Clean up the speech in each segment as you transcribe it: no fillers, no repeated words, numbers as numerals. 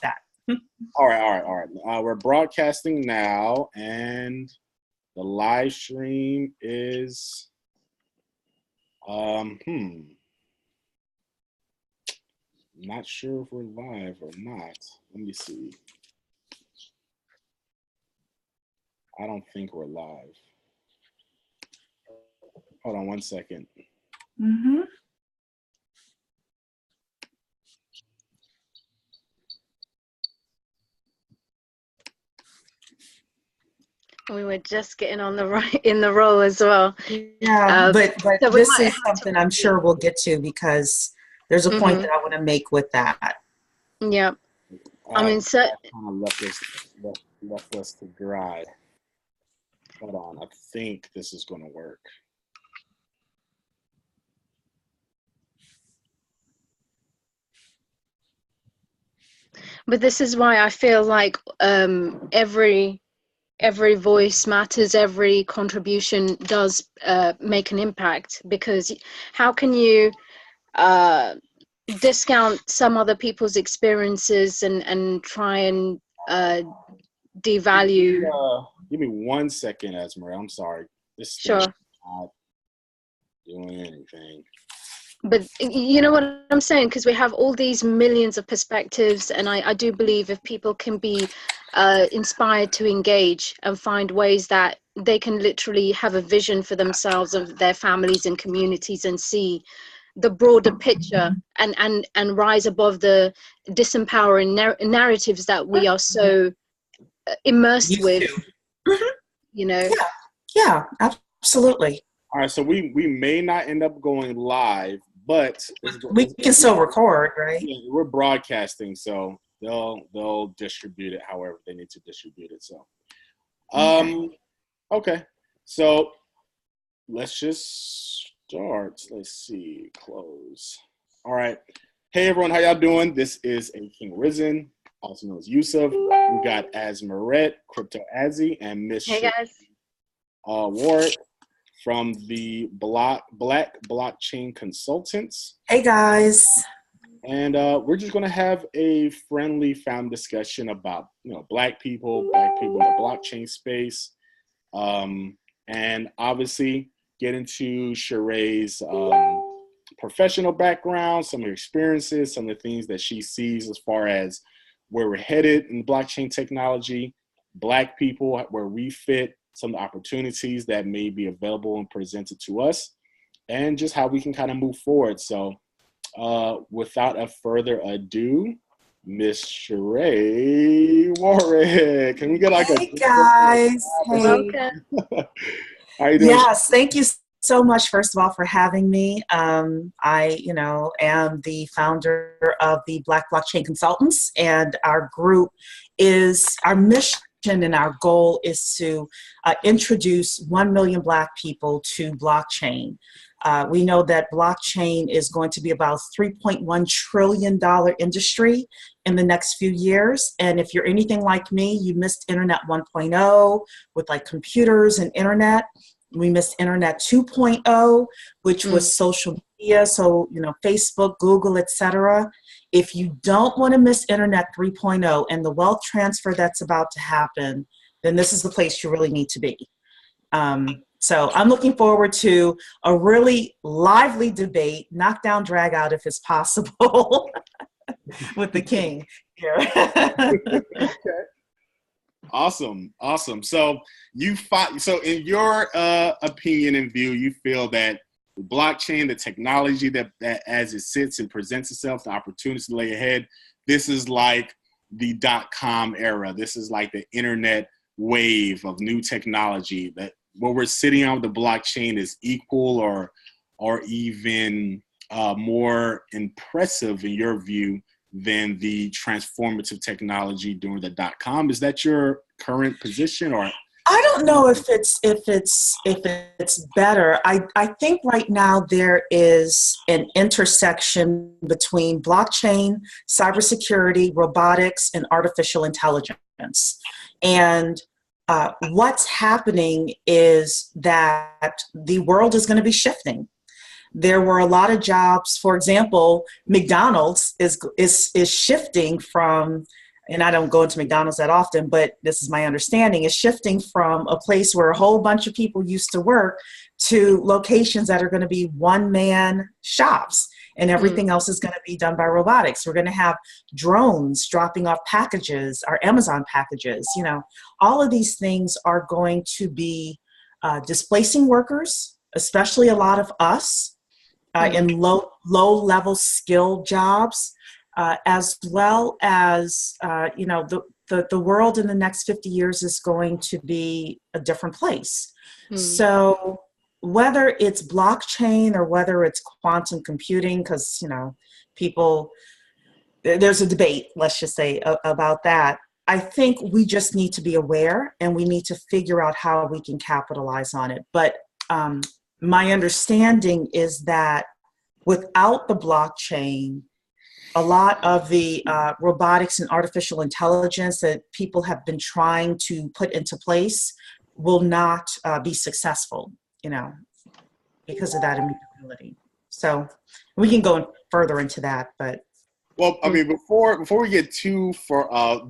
that. All right. We're broadcasting now, and the live stream is, not sure if we're live or not. Let me see. I don't think we're live. Hold on one second. Mm-hmm. We were just getting on in the roll as well. Yeah, but so this is something I'm sure we'll get to, because there's a point that I want to make with that. Yeah. I mean, so kind of left us to dry. Hold on, I think this is going to work. But this is why I feel like every voice matters, every contribution does make an impact, because how can you discount some other people's experiences and try and devalue? Give me 1 second, Esmeralda. I'm sorry. This Sure. Is not doing anything. But you know what I'm saying? Because we have all these millions of perspectives, and I do believe if people can be inspired to engage and find ways that they can literally have a vision for themselves and their families and communities, and see the broader picture, and rise above the disempowering narratives that we are so immersed with, you know? Yeah, absolutely. All right, so we may not end up going live, but we can still record, right? Yeah, we're broadcasting, so they'll distribute it however they need to distribute it. So, okay, so let's just start. Let's see, close. All right, hey everyone, how y'all doing? This is A King Risen, also known as Yusuf. We got Asmaret, Crypto Azzy, and Miss Hey guys. Warrick from the Black Blockchain Consultants. Hey guys. And we're just going to have a friendly found discussion about, Black people in the blockchain space, and obviously get into Cheree's professional background, some of her experiences, some of the things that she sees as far as where we're headed in blockchain technology, Black people, where we fit, some of the opportunities that may be available and presented to us, and just how we can kind of move forward. So without a further ado, Miss Cheree Warrick. Can we get like hey guys. Hey. Welcome. How you doing? Yes, thank you so much, first of all, for having me. I, am the founder of the Black Blockchain Consultants, and our group is, our mission and our goal is to introduce 1 million Black people to blockchain. We know that blockchain is going to be about $3.1 trillion industry in the next few years. And if you're anything like me, you missed Internet 1.0 with like computers and internet. We missed Internet 2.0, which was social media. So, Facebook, Google, etc. If you don't want to miss Internet 3.0 and the wealth transfer that's about to happen, then this is the place you really need to be. So I'm looking forward to a really lively debate, knockdown, drag out if it's possible, with the king here. Okay. Awesome. So so in your opinion and view, you feel that the blockchain, the technology that as it sits and presents itself, the opportunities to lay ahead, this is like the .com era. This is like the internet wave of new technology, that what we're sitting on with the blockchain is equal or even more impressive in your view than the transformative technology during the .com. Is that your current position, or? I don't know if it's better. I think right now there is an intersection between blockchain, cybersecurity, robotics, and artificial intelligence. And what's happening is that the world is going to be shifting. there were a lot of jobs. For example, McDonald's is shifting from, and I don't go into McDonald's that often, but this is my understanding, is shifting from a place where a whole bunch of people used to work to locations that are going to be one-man shops, and everything else is going to be done by robotics. We're going to have drones dropping off packages, our Amazon packages. You know, all of these things are going to be displacing workers, especially a lot of us in low-level skill jobs. As well as, you know, the world in the next 50 years is going to be a different place. So whether it's blockchain or whether it's quantum computing, because, you know, there's a debate, let's just say, about that. I think we just need to be aware, and we need to figure out how we can capitalize on it. But my understanding is that without the blockchain, a lot of the robotics and artificial intelligence that people have been trying to put into place will not be successful, you know, because of that immutability. So we can go further into that, but. Well, I mean, before we get too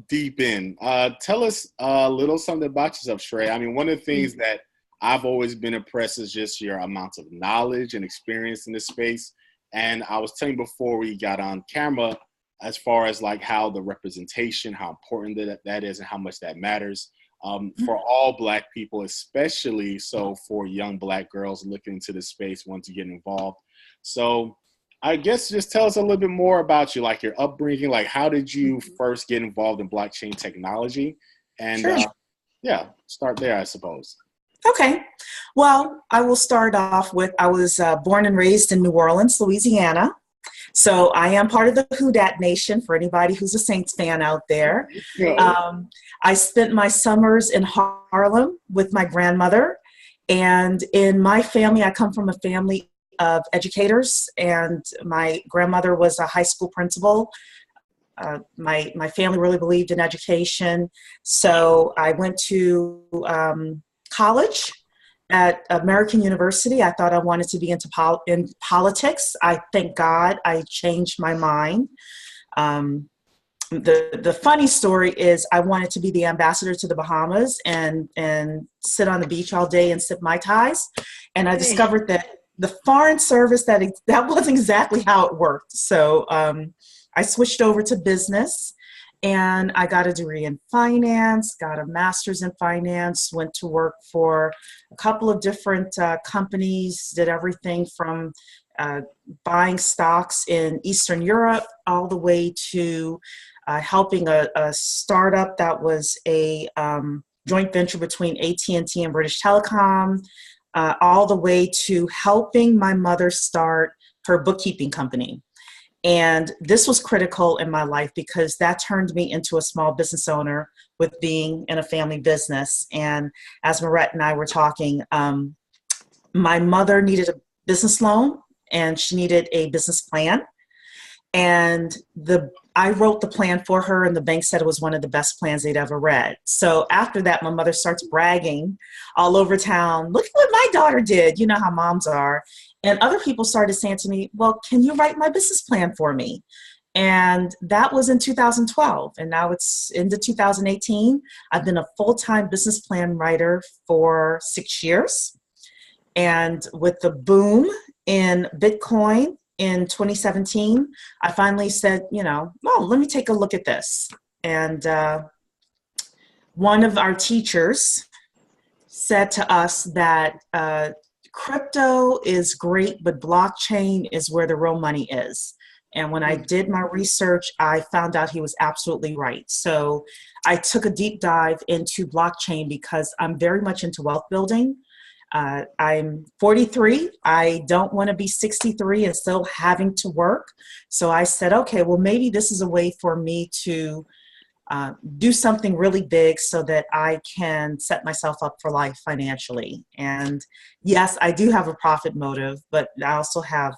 deep in, tell us a little something about yourself, Cheree. I mean, one of the things that I've always been impressed is just your amounts of knowledge and experience in this space. And I was telling you before we got on camera, as far as like how the representation, how important that is, and how much that matters for all Black people, especially so for young Black girls looking into this space, wanting to get involved. So I guess just tell us a little bit more about you, like your upbringing, like how did you first get involved in blockchain technology? And start there, I suppose. Okay. Well, I will start off with, I was born and raised in New Orleans, Louisiana. So I am part of the Who Dat Nation, for anybody who's a Saints fan out there. I spent my summers in Harlem with my grandmother. And in my family, I come from a family of educators, and my grandmother was a high school principal. My family really believed in education. So I went to college at American University. I thought I wanted to be into in politics. I thank God I changed my mind. The funny story is I wanted to be the ambassador to the Bahamas and sit on the beach all day and sip Mai Tais. And I discovered that the Foreign Service, that wasn't exactly how it worked. So I switched over to business. And I got a degree in finance, got a master's in finance, went to work for a couple of different companies, did everything from buying stocks in Eastern Europe all the way to helping a startup that was a joint venture between AT&T and British Telecom, all the way to helping my mother start her bookkeeping company. And this was critical in my life because that turned me into a small business owner with being in a family business. And as Marette and I were talking, my mother needed a business loan and she needed a business plan. And I wrote the plan for her, and the bank said it was one of the best plans they'd ever read. So after that, my mother starts bragging all over town, look at what my daughter did. You know how moms are. And other people started saying to me, well, can you write my business plan for me? And that was in 2012. And now it's into 2018. I've been a full-time business plan writer for 6 years. And with the boom in Bitcoin in 2017, I finally said, let me take a look at this. And one of our teachers said to us that crypto is great, but blockchain is where the real money is. And when I did my research, I found out he was absolutely right. So I took a deep dive into blockchain because I'm very much into wealth building. I'm 43. I don't want to be 63 and still having to work. So I said, okay, well, maybe this is a way for me to do something really big so that I can set myself up for life financially. And yes, I do have a profit motive, but I also have,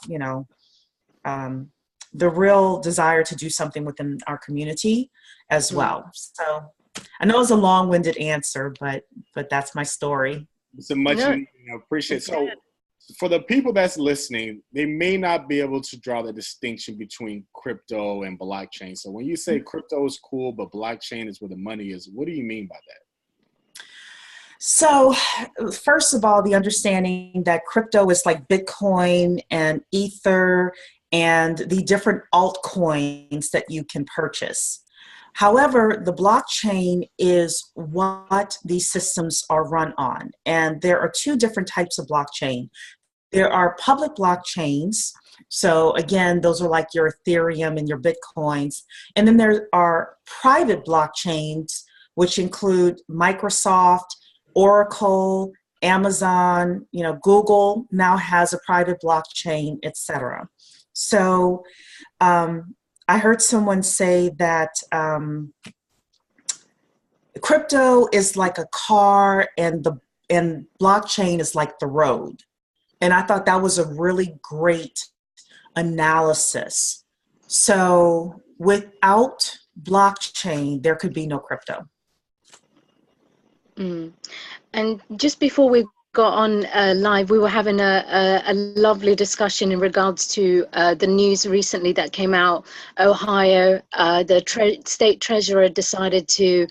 the real desire to do something within our community as well. So I know it's a long-winded answer, but that's my story. So much, appreciate. for the people that's listening, they may not be able to draw the distinction between crypto and blockchain. So when you say crypto is cool, but blockchain is where the money is, what do you mean by that? So first of all, the understanding that crypto is like Bitcoin and Ether and the different altcoins that you can purchase. However, the blockchain is what these systems are run on. And there are two different types of blockchain. There are public blockchains. So again, those are like your Ethereum and your Bitcoins. And then there are private blockchains, which include Microsoft, Oracle, Amazon, Google now has a private blockchain, etc. So I heard someone say that crypto is like a car and blockchain is like the road. And I thought that was a really great analysis. So without blockchain, there could be no crypto. And just before we got on live, we were having a lovely discussion in regards to the news recently that came out. Ohio, the state treasurer decided to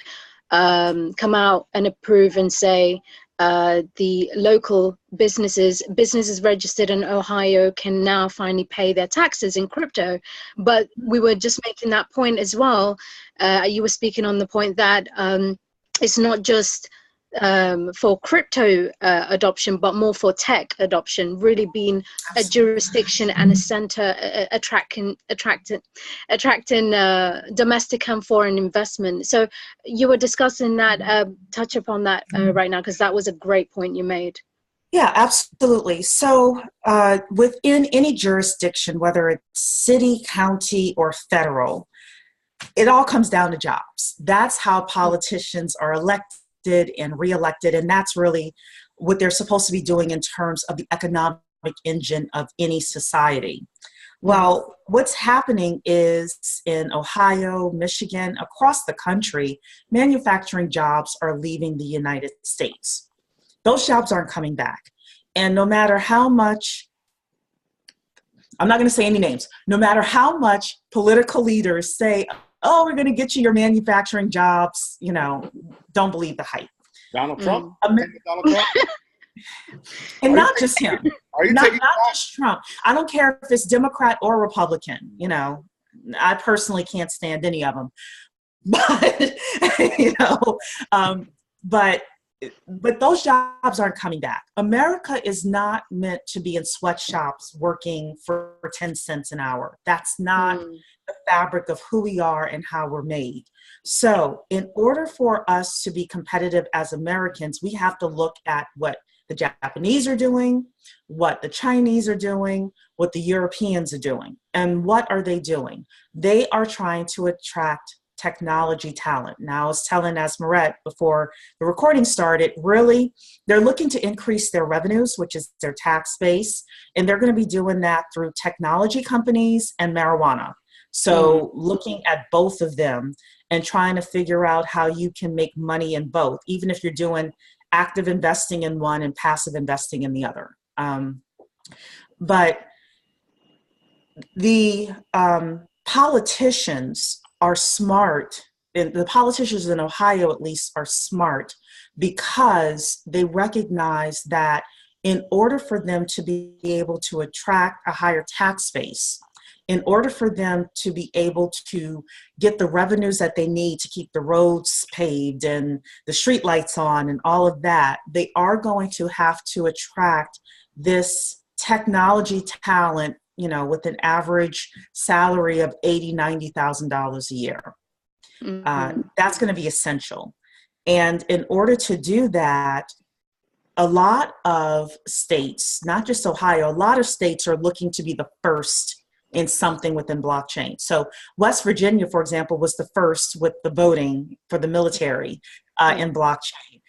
come out and approve and say the local businesses registered in Ohio can now finally pay their taxes in crypto. But we were just making that point as well. You were speaking on the point that it's not just for crypto adoption, but more for tech adoption, really being a jurisdiction and a center attracting domestic and foreign investment. So you were discussing that, touch upon that right now, because that was a great point you made. Yeah, absolutely. So within any jurisdiction, whether it's city, county, or federal, it all comes down to jobs. That's how politicians are elected and reelected, and that's really what they're supposed to be doing in terms of the economic engine of any society. Well, what's happening is in Ohio, Michigan, across the country, manufacturing jobs are leaving the United States. Those jobs aren't coming back. And no matter how much, I'm not going to say any names, no matter how much political leaders say, oh, we're going to get you your manufacturing jobs, don't believe the hype. Donald Trump? Donald Trump? And not just him. Not just Trump. I don't care if it's Democrat or Republican. I personally can't stand any of them. But, but those jobs aren't coming back. America is not meant to be in sweatshops working for 10 cents an hour. That's not the fabric of who we are and how we're made. So in order for us to be competitive as Americans, we have to look at what the Japanese are doing, what the Chinese are doing, what the Europeans are doing. And what are they doing? They are trying to attract technology talent. Now, I was telling Asmaret before the recording started, really, they're looking to increase their revenues, which is their tax base, and they're going to be doing that through technology companies and marijuana. So looking at both of them and trying to figure out how you can make money in both, even if you're doing active investing in one and passive investing in the other. But the politicians are smart, and the politicians in Ohio at least are smart because they recognize that in order for them to be able to attract a higher tax base, in order for them to be able to get the revenues that they need to keep the roads paved and the street lights on and all of that, they are going to have to attract this technology talent, with an average salary of $80,000, $90,000 a year. That's going to be essential. And in order to do that, a lot of states, not just Ohio, a lot of states are looking to be the first in something within blockchain. So West Virginia, for example, was the first with the voting for the military in blockchain.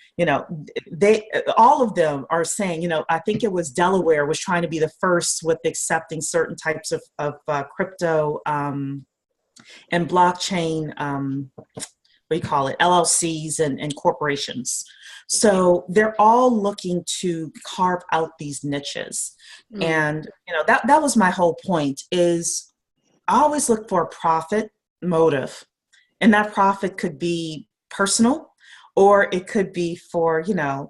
All of them are saying, I think it was Delaware was trying to be the first with accepting certain types of crypto and blockchain. what do you call it, LLCs and corporations. So they're all looking to carve out these niches. And, that was my whole point is I always look for a profit motive. And that profit could be personal or it could be for,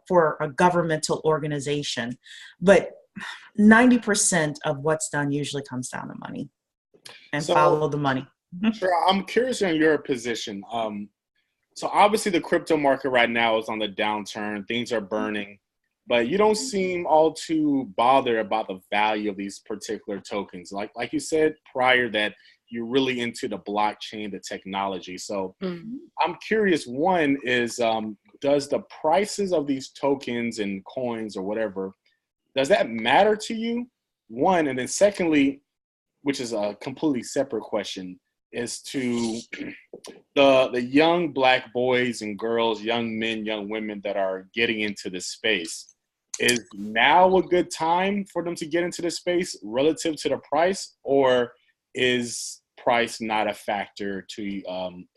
for a governmental organization. But 90% of what's done usually comes down to money and follow the money. Sure, I'm curious on your position. So obviously the crypto market right now is on the downturn. Things are burning, but you don't seem all too bothered about the value of these particular tokens. Like you said prior that you're really into the blockchain, the technology. So I'm curious, one is, does the prices of these tokens and coins or whatever, does that matter to you? One, and then secondly, which is a completely separate question, is to the young Black boys and girls, young men, young women that are getting into this space. Is now a good time for them to get into this space relative to the price, or is price not a factor to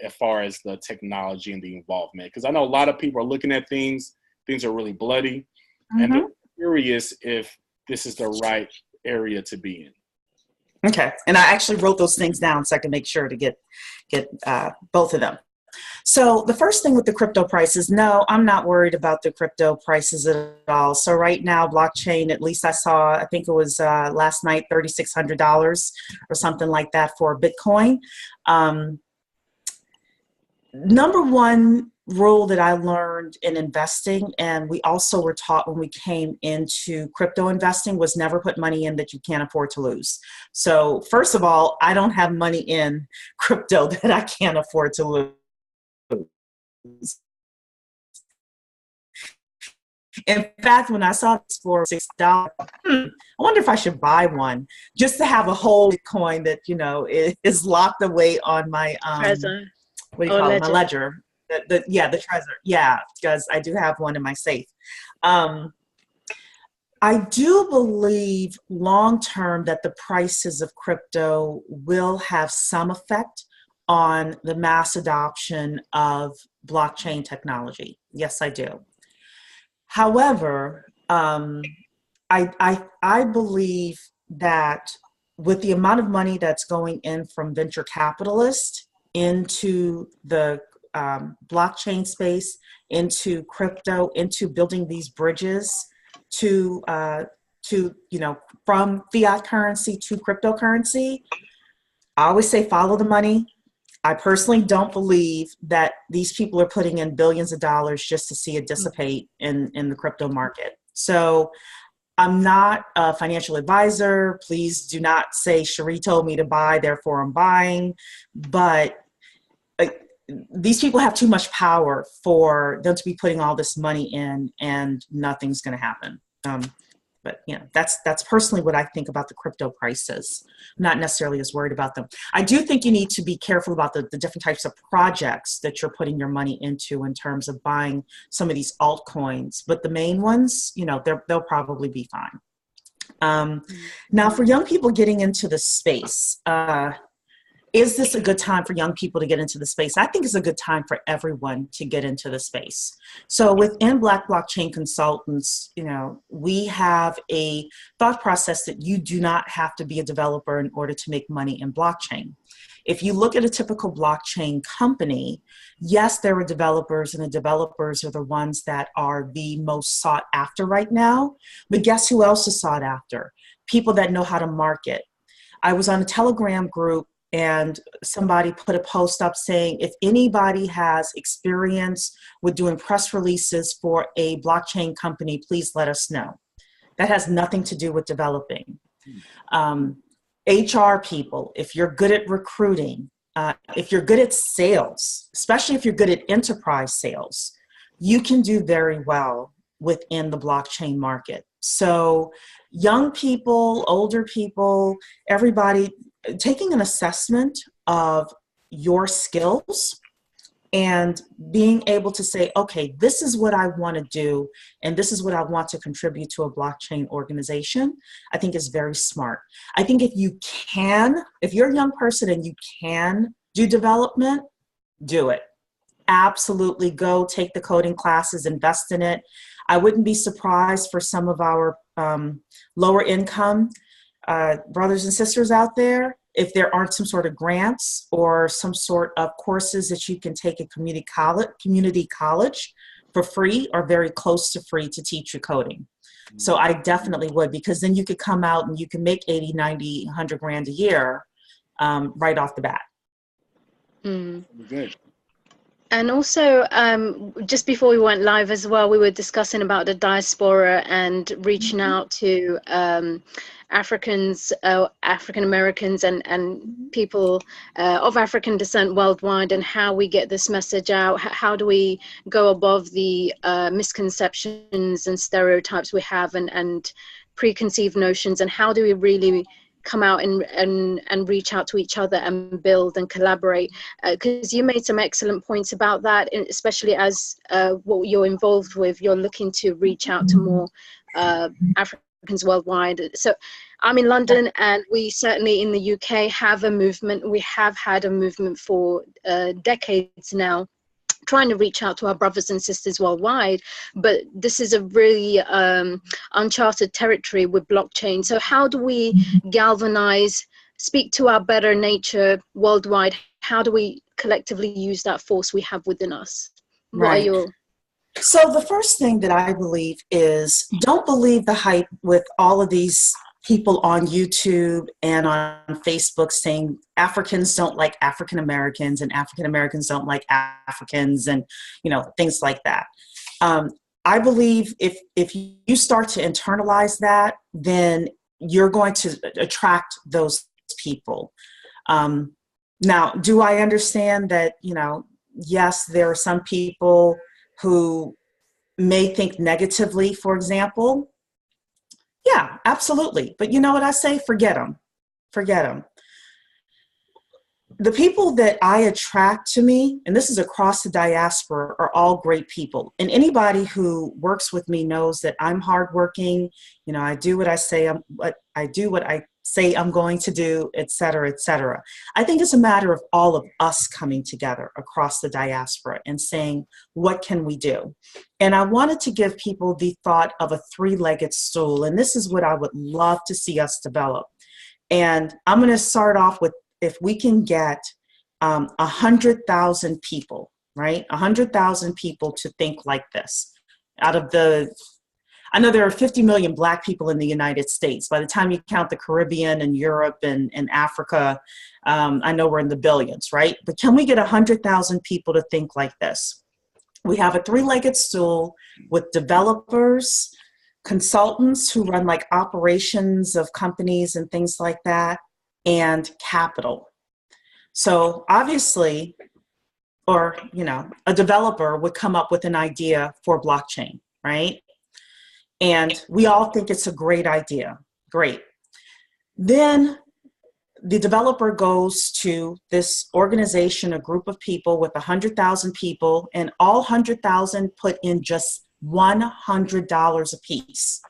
as far as the technology and the involvement? Because I know a lot of people are looking at things are really bloody, and they're curious if this is the right area to be in. Okay, and I actually wrote those things down so I can make sure to get both of them. So the first thing with the crypto prices, no, I'm not worried about the crypto prices at all. So right now, blockchain, at least I saw, I think it was last night, $3,600 or something like that for Bitcoin. Number one rule that I learned in investing, and we also were taught when we came into crypto investing, was never put money in that you can't afford to lose. So first of all, I don't have money in crypto that I can't afford to lose. In fact, when I saw this for $6, I wonder if I should buy one just to have a whole Bitcoin that, is locked away on my, Treasure. what do you call it? My ledger. The treasure. Yeah, because I do have one in my safe. I do believe long-term that the prices of crypto will have some effect on the mass adoption of blockchain technology. Yes, I do. However, I believe that with the amount of money that's going in from venture capitalists into the blockchain space, into crypto, into building these bridges to from fiat currency to cryptocurrency, I always say follow the money. I personally don't believe that these people are putting in billions of dollars just to see it dissipate in the crypto market. So I'm not a financial advisor. Please do not say Cheree told me to buy, therefore I'm buying. But these people have too much power for them to be putting all this money in and nothing's going to happen. But that's personally what I think about the crypto prices. I'm not necessarily as worried about them. I do think you need to be careful about the different types of projects that you're putting your money into in terms of buying some of these altcoins. But the main ones, they'll probably be fine. Now, for young people getting into the space, is this a good time for young people to get into the space? I think it's a good time for everyone to get into the space. So within Black Blockchain Consultants, we have a thought process that you do not have to be a developer in order to make money in blockchain. If you look at a typical blockchain company, yes, there are developers, and the developers are the ones that are the most sought after right now. But guess who else is sought after? People that know how to market. I was on a Telegram group, and somebody put a post up saying, if anybody has experience with doing press releases for a blockchain company, please let us know. That has nothing to do with developing. HR people, if you're good at recruiting, if you're good at sales, especially if you're good at enterprise sales, you can do very well within the blockchain market. So young people, older people, everybody, taking an assessment of your skills and being able to say, okay, this is what I want to do, and this is what I want to contribute to a blockchain organization, I think is very smart. I think if you're a young person and you can do development, do it. Absolutely. Go take the coding classes, invest in it. I wouldn't be surprised for some of our lower income brothers and sisters out there, if there aren't some sort of grants or some sort of courses that you can take at community college for free or very close to free to teach you coding. So I definitely would, because then you could come out and you can make 80, 90, 100 grand a year right off the bat. Good. And also, just before we went live as well, we were discussing about the diaspora and reaching out to Africans, African Americans, and people of African descent worldwide, and how we get this message out. How do we go above the misconceptions and stereotypes we have, and preconceived notions, and how do we really come out and reach out to each other and build and collaborate, because you made some excellent points about that, especially as what you're involved with, you're looking to reach out to more Africans worldwide. So I'm in London, and we certainly in the UK have a movement. We have had a movement for decades now, trying to reach out to our brothers and sisters worldwide, but this is a really uncharted territory with blockchain. So how do we galvanize, speak to our better nature worldwide? How do we collectively use that force we have within us? What are your... So the first thing that I believe is, don't believe the hype with all of these people on YouTube and on Facebook saying Africans don't like African Americans and African Americans don't like Africans, and things like that. I believe if you start to internalize that, then you're going to attract those people. Now, do I understand that, yes, there are some people who may think negatively, for example? Yeah, absolutely. But you know what I say? Forget them. Forget them. The people that I attract to me, and this is across the diaspora, are all great people. And anybody who works with me knows that I'm hardworking. I do what I say. I do what I say I'm going to do, et cetera, et cetera. I think it's a matter of all of us coming together across the diaspora and saying, what can we do? And I wanted to give people the thought of a three-legged stool. And this is what I would love to see us develop. And I'm going to start off with, if we can get 100,000 people, right? 100,000 people to think like this. I know there are 50 million Black people in the United States. By the time you count the Caribbean and Europe and Africa, I know we're in the billions, right? But can we get 100,000 people to think like this? We have a three-legged stool with developers, consultants who run like operations of companies and things like that, and capital. So obviously, a developer would come up with an idea for blockchain, right? And we all think it's a great idea. Great. Then the developer goes to this organization, a group of people with 100,000 people, and all 100,000 put in just $100 a piece.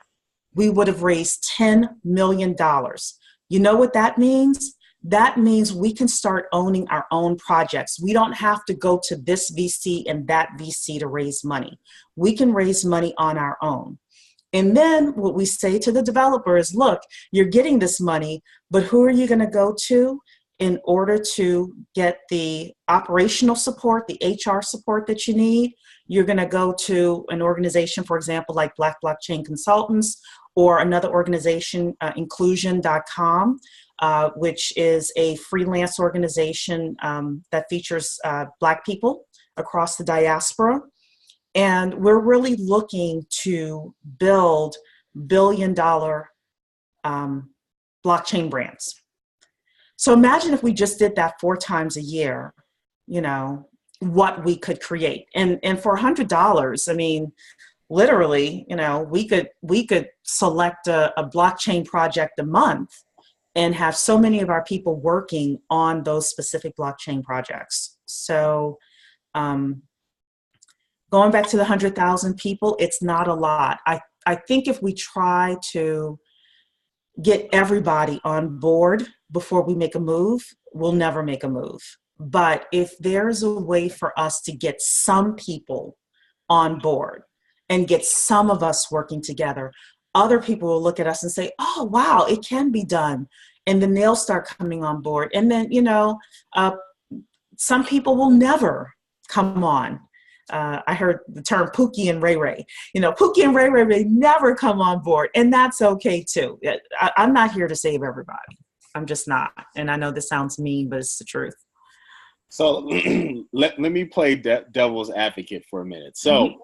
We would have raised $10 million. You know what that means? That means we can start owning our own projects. We don't have to go to this VC and that VC to raise money. We can raise money on our own. And then what we say to the developer is, look, you're getting this money, but who are you going to go to in order to get the operational support, the HR support that you need? You're going to go to an organization, for example, like Black Blockchain Consultants, or another organization, inclusion.com, which is a freelance organization that features Black people across the diaspora. And we're really looking to build billion-dollar blockchain brands. So imagine if we just did that 4 times a year, what we could create. And for $100, I mean, literally, we could select a blockchain project a month and have so many of our people working on those specific blockchain projects. So, going back to the 100,000 people, it's not a lot. I think if we try to get everybody on board before we make a move, we'll never make a move. But if there's a way for us to get some people on board and get some of us working together, other people will look at us and say, oh, wow, it can be done. And then they'll start coming on board. And then, some people will never come on. I heard the term Pookie and Ray Ray. Pookie and Ray Ray may never come on board, and that's okay too. I'm not here to save everybody. I'm just not. And I know this sounds mean, but it's the truth. So let me play devil's advocate for a minute. So,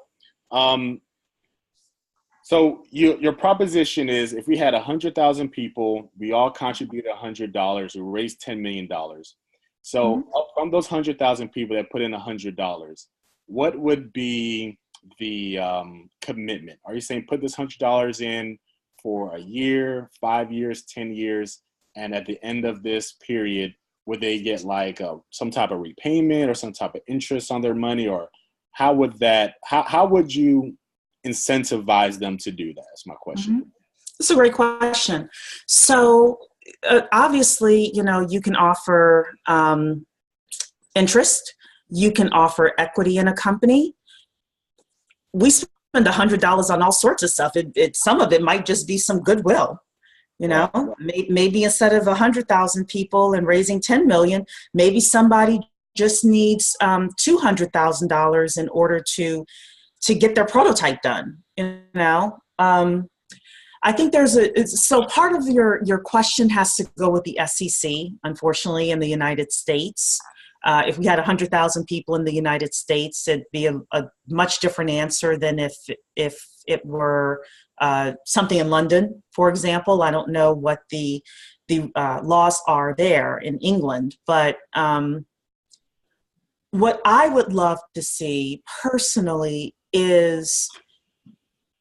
so your proposition is, if we had 100,000 people, we all contributed $100, we raised $10 million. So from those 100,000 people that put in $100, what would be the commitment? Are you saying put this $100 in for a year, 5 years, 10 years, and at the end of this period, would they get like some type of repayment or some type of interest on their money? Or how would you incentivize them to do that? That's my question. That's a great question. So obviously, you can offer interest. You can offer equity in a company. We spend $100 on all sorts of stuff. Some of it might just be some goodwill. Maybe instead of 100,000 people and raising 10 million, maybe somebody just needs $200,000 in order to get their prototype done. I think so part of your question has to go with the SEC, unfortunately, in the United States. If we had 100,000 people in the United States, it'd be a much different answer than if it were something in London, for example. I don't know what the laws are there in England, but what I would love to see personally is,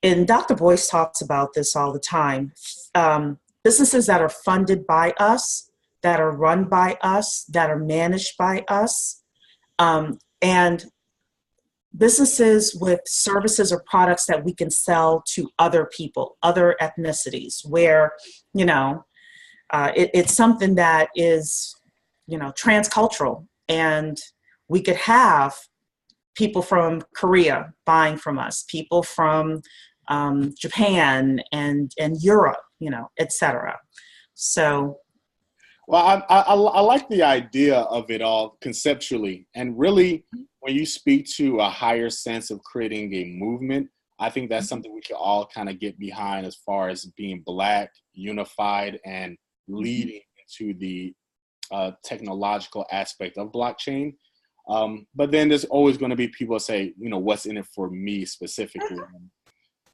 and Dr. Boyce talks about this all the time, businesses that are funded by us, that are run by us, that are managed by us, and businesses with services or products that we can sell to other people, other ethnicities, where, it's something that is, transcultural, and we could have people from Korea buying from us, people from Japan and Europe, et cetera. So. Well, I like the idea of it all conceptually, and really when you speak to a higher sense of creating a movement, I think that's something we can all kind of get behind, as far as being Black, unified, and leading into the technological aspect of blockchain. But then there's always going to be people that say, what's in it for me specifically?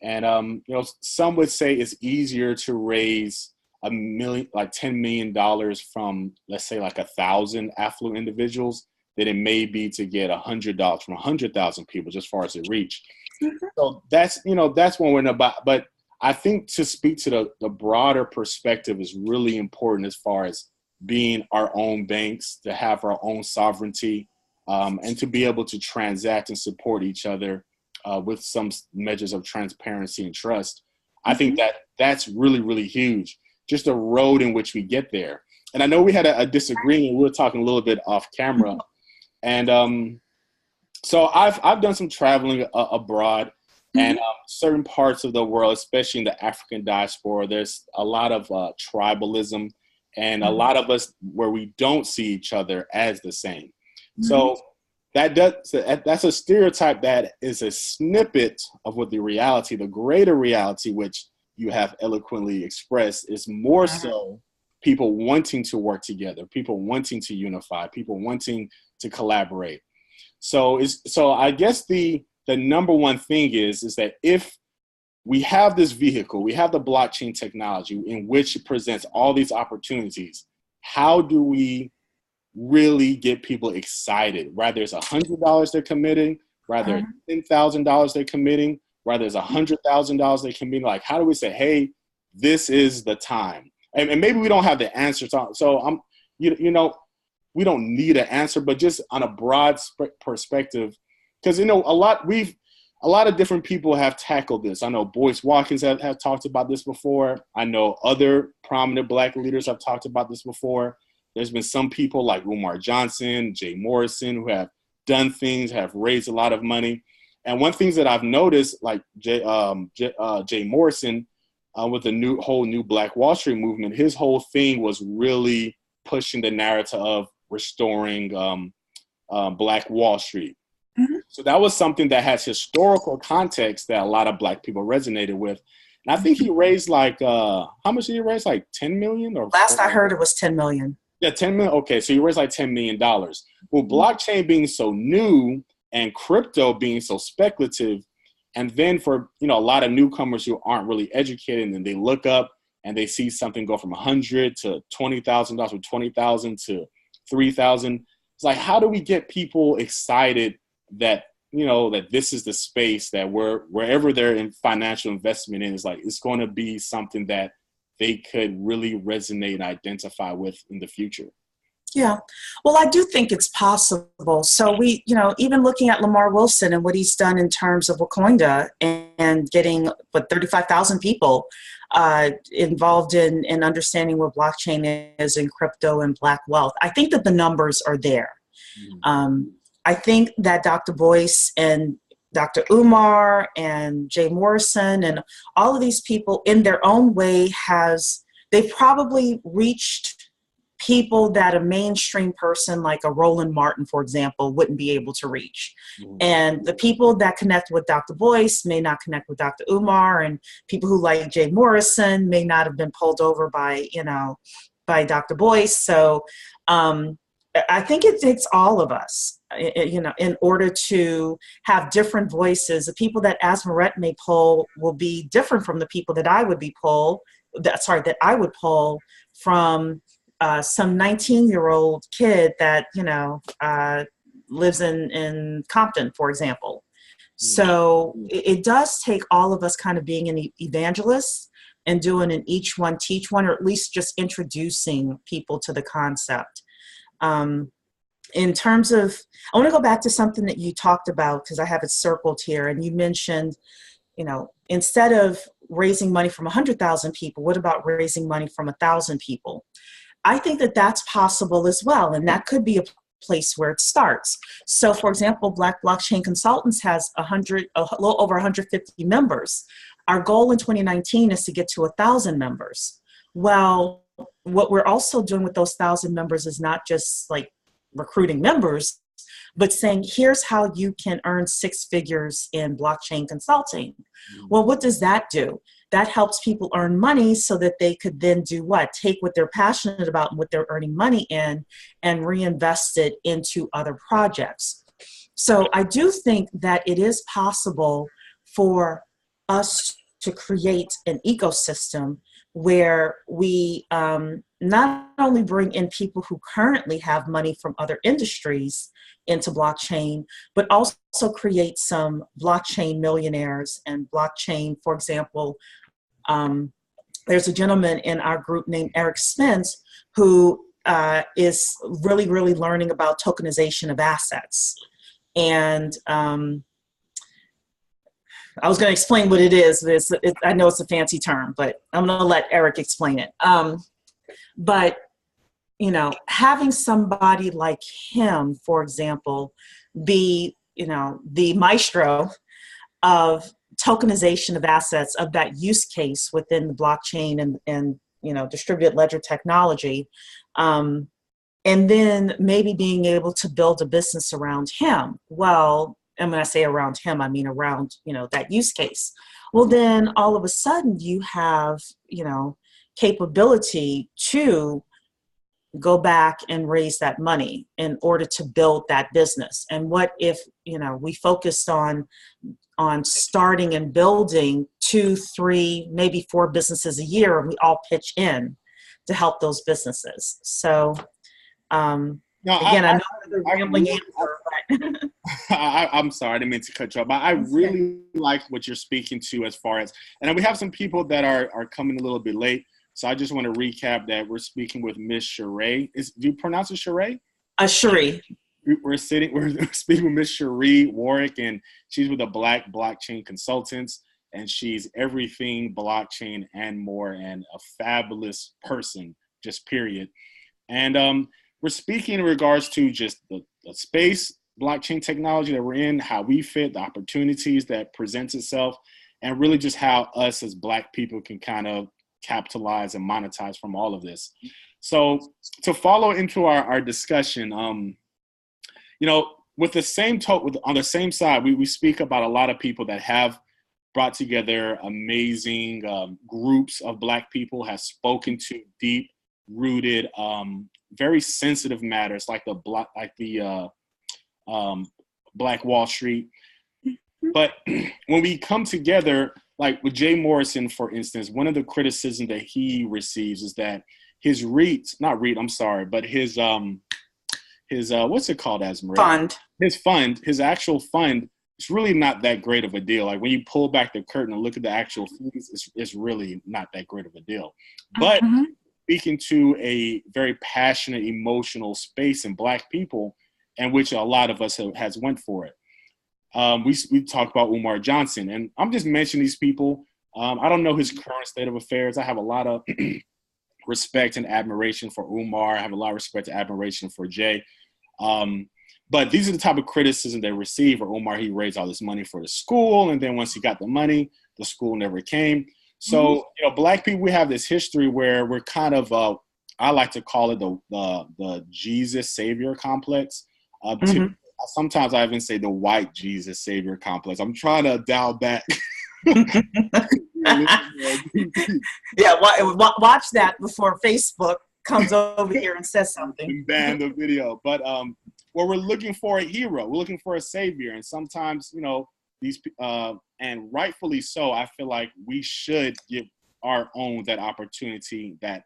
And, some would say it's easier to raise $10 million from, let's say, like 1,000 affluent individuals than it may be to get $100 from 100,000 people, just as far as it reach. So that's one we're about. But I think to speak to the broader perspective is really important, as far as being our own banks, to have our own sovereignty, and to be able to transact and support each other with some measures of transparency and trust. I think that's really, really huge. Just the road in which we get there. And I know we had a disagreement. We were talking a little bit off camera. And so I've done some traveling abroad, and certain parts of the world, especially in the African diaspora, there's a lot of tribalism, and a lot of us where we don't see each other as the same. So that's a stereotype that is a snippet of what the reality, the greater reality, which you have eloquently expressed, is more so people wanting to work together, people wanting to unify, people wanting to collaborate. So I guess the number one thing is that if we have this vehicle, we have the blockchain technology in which it presents all these opportunities, how do we really get people excited? Rather it's $100 they're committing, rather $10,000 they're committing, rather it's $100,000 they can be, like, how do we say, hey, this is the time? And maybe we don't have the answer. So we don't need an answer, but just on a broad perspective, because, a lot of different people have tackled this. I know Boyce Watkins have talked about this before. I know other prominent Black leaders have talked about this before. There's been some people like Umar Johnson, Jay Morrison, who have done things, have raised a lot of money. And one thing that I've noticed, like Jay Morrison, with the whole new Black Wall Street movement, his whole thing was really pushing the narrative of restoring Black Wall Street. Mm-hmm. So that was something that has historical context that a lot of Black people resonated with. And I think he raised like, how much did he raise? Like 10 million? Or Last I heard it was 10 million. Yeah, 10 million. Okay, so he raised like $10 million. Well, blockchain being so new and crypto being so speculative, and then for, you know, a lot of newcomers who aren't really educated, and they look up and they see something go from $100 to $20,000, from 20,000 to 3,000. It's like, how do we get people excited that, you know, that this is the space that wherever they're in financial investment in, is like, it's going to be something that they could really resonate and identify with in the future? Yeah, well, I do think it's possible. So we, you know, even looking at Lamar Wilson and what he's done in terms of Wakonda and getting 35,000 people involved in understanding what blockchain is and crypto and Black wealth. I think that the numbers are there. I think that Dr. Boyce and Dr. Umar and Jay Morrison and all of these people in their own way they've probably reached people that a mainstream person like a Roland Martin, for example, wouldn't be able to reach. And the people that connect with Dr. Boyce may not connect with Dr. Umar, and people who like Jay Morrison may not have been pulled over by Dr. Boyce. So I think it takes all of us, you know, in order to have different voices. The people that Asmaret may pull will be different from the people that I would pull from some 19-year-old kid that, you know, lives in Compton, for example. So it does take all of us kind of being an evangelist and doing an each one teach one, or at least just introducing people to the concept. In terms of, I want to go back to something that you talked about, because I have it circled here, and you mentioned, you know, instead of raising money from 100,000 people, what about raising money from 1,000 people? I think that that's possible as well, and that could be a place where it starts. So, for example, Black Blockchain Consultants has a little over 150 members. Our goal in 2019 is to get to 1,000 members. Well, what we're also doing with those 1,000 members is not just like recruiting members, but saying, here's how you can earn 6 figures in blockchain consulting. Well, what does that do? That helps people earn money so that they could then do what? Take what they're passionate about and what they're earning money in and reinvest it into other projects. So I do think that it is possible for us to create an ecosystem where we not only bring in people who currently have money from other industries into blockchain, but also create some blockchain millionaires and blockchain, for example, there's a gentleman in our group named Eric Spence who is really, really learning about tokenization of assets. And I was going to explain what it is. I know it's a fancy term, but I'm going to let Eric explain it. But, you know, having somebody like him, for example, be, you know, the maestro of tokenization of assets, of that use case within the blockchain and you know, distributed ledger technology, and then maybe being able to build a business around him. Well, and when I say around him, I mean around, you know, that use case. Well, then all of a sudden you have, you know, capability to go back and raise that money in order to build that business. And what if, you know, we focused on starting and building 2, 3, maybe 4 businesses a year, and we all pitch in to help those businesses. So again, I know the rambling answer, but I'm sorry, I didn't mean to cut you off, but I really like what you're speaking to as far as, and we have some people that are coming a little bit late. So I just want to recap that we're speaking with Miss Cheree. Do you pronounce it Cheree? Cheree. We're speaking with Miss Cheree Warrick, and she's with the Black Blockchain Consultants, and she's everything blockchain and more, and a fabulous person, just period. And we're speaking in regards to just the space, blockchain technology that we're in, how we fit, the opportunities that presents itself, and really just how us as Black people can kind of capitalize and monetize from all of this. So to follow into our discussion, you know, with the same on the same side, we speak about a lot of people that have brought together amazing groups of Black people, has spoken to deep rooted, very sensitive matters like the Black Wall Street. But when we come together, like with Jay Morrison, for instance, one of the criticisms that he receives is that his his what's it called, Esmeralda? Fund. His actual fund, it's really not that great of a deal. Like when you pull back the curtain and look at the actual fees, it's really not that great of a deal. But speaking to a very passionate, emotional space in Black people, and which a lot of us has went for it. We talked about Umar Johnson, and I'm just mentioning these people. I don't know his current state of affairs. I have a lot of respect and admiration for Umar. I have a lot of respect and admiration for Jay. But these are the type of criticism they receive. For Umar, he raised all this money for the school, and then once he got the money, the school never came. So, you know, Black people, we have this history where we're kind of, I like to call it the Jesus Savior complex. Sometimes I even say the white Jesus Savior complex. I'm trying to dial back. Yeah, watch that before Facebook comes over here and says something. And ban the video. But where we're looking for a hero, we're looking for a savior. And sometimes, you know, these, and rightfully so, I feel like we should give our own that opportunity, that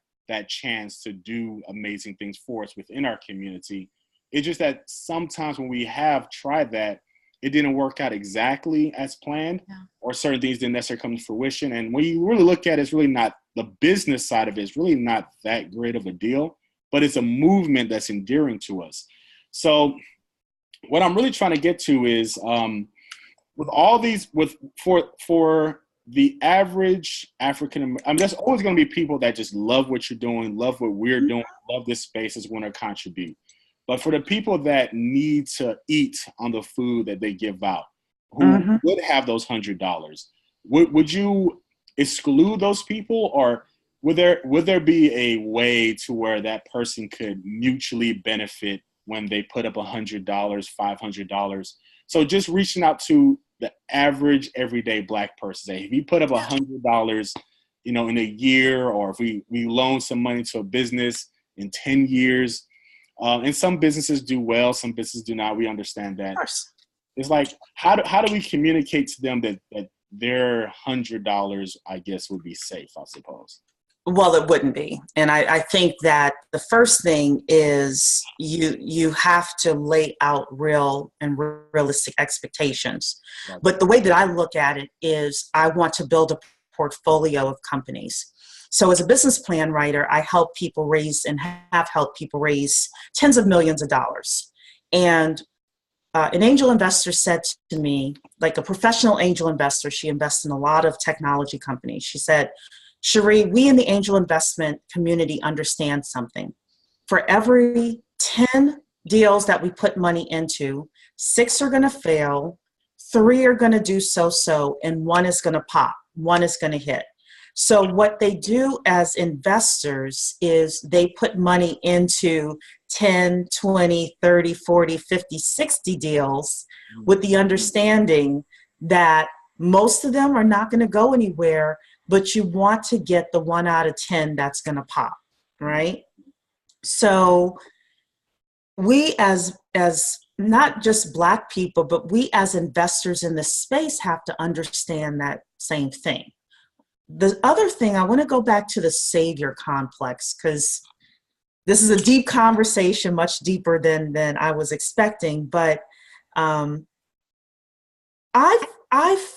chance to do amazing things for us within our community. It's just that sometimes when we have tried that, it didn't work out exactly as planned, or certain things didn't necessarily come to fruition. And when you really look at it, it's really not the business side of it. It's really not that great of a deal, but it's a movement that's endearing to us. So what I'm really trying to get to is with all these, for the average African, there's always going to be people that just love what you're doing, love what we're doing, love this space, is want to contribute. But for the people that need to eat on the food that they give out, who would have those $100, would you exclude those people, or would there be a way to where that person could mutually benefit when they put up $100, $500? So just reaching out to the average everyday Black person. Say, if you put up $100, you know, in a year, or if we loan some money to a business in 10 years. And some businesses do well, some businesses do not. We understand that. It's like, how do we communicate to them that their $100, I guess, would be safe, I suppose? Well, it wouldn't be. And I think that the first thing is you have to lay out real and realistic expectations. Right. But the way that I look at it is I want to build a portfolio of companies. So as a business plan writer, I help people raise and have helped people raise tens of millions of dollars. And an angel investor said to me, like a professional angel investor, she invests in a lot of technology companies. She said, Cheree, we in the angel investment community understand something. For every 10 deals that we put money into, 6 are going to fail, 3 are going to do so-so, and 1 is going to pop, 1 is going to hit. So what they do as investors is they put money into 10, 20, 30, 40, 50, 60 deals with the understanding that most of them are not going to go anywhere, but you want to get the 1 out of 10 that's going to pop, right? So we as not just Black people, but we as investors in this space have to understand that same thing. The other thing, I want to go back to the savior complex, because this is a deep conversation, much deeper than I was expecting. But I've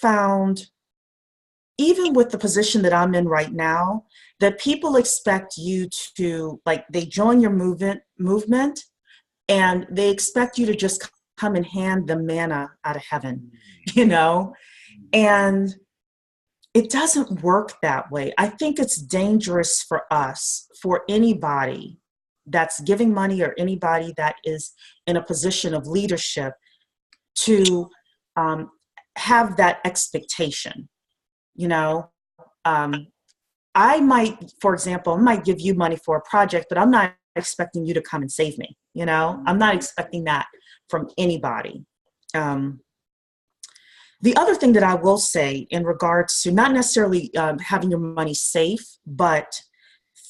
found, even with the position that I'm in right now, that people expect you to, like, they join your movement and they expect you to just come and hand them manna out of heaven, you know? And it doesn't work that way. I think it's dangerous for us, for anybody, that's giving money or anybody that is in a position of leadership to have that expectation. You know, I might, for example, I might give you money for a project, but I'm not expecting you to come and save me. You know, I'm not expecting that from anybody. The other thing that I will say in regards to not necessarily having your money safe, but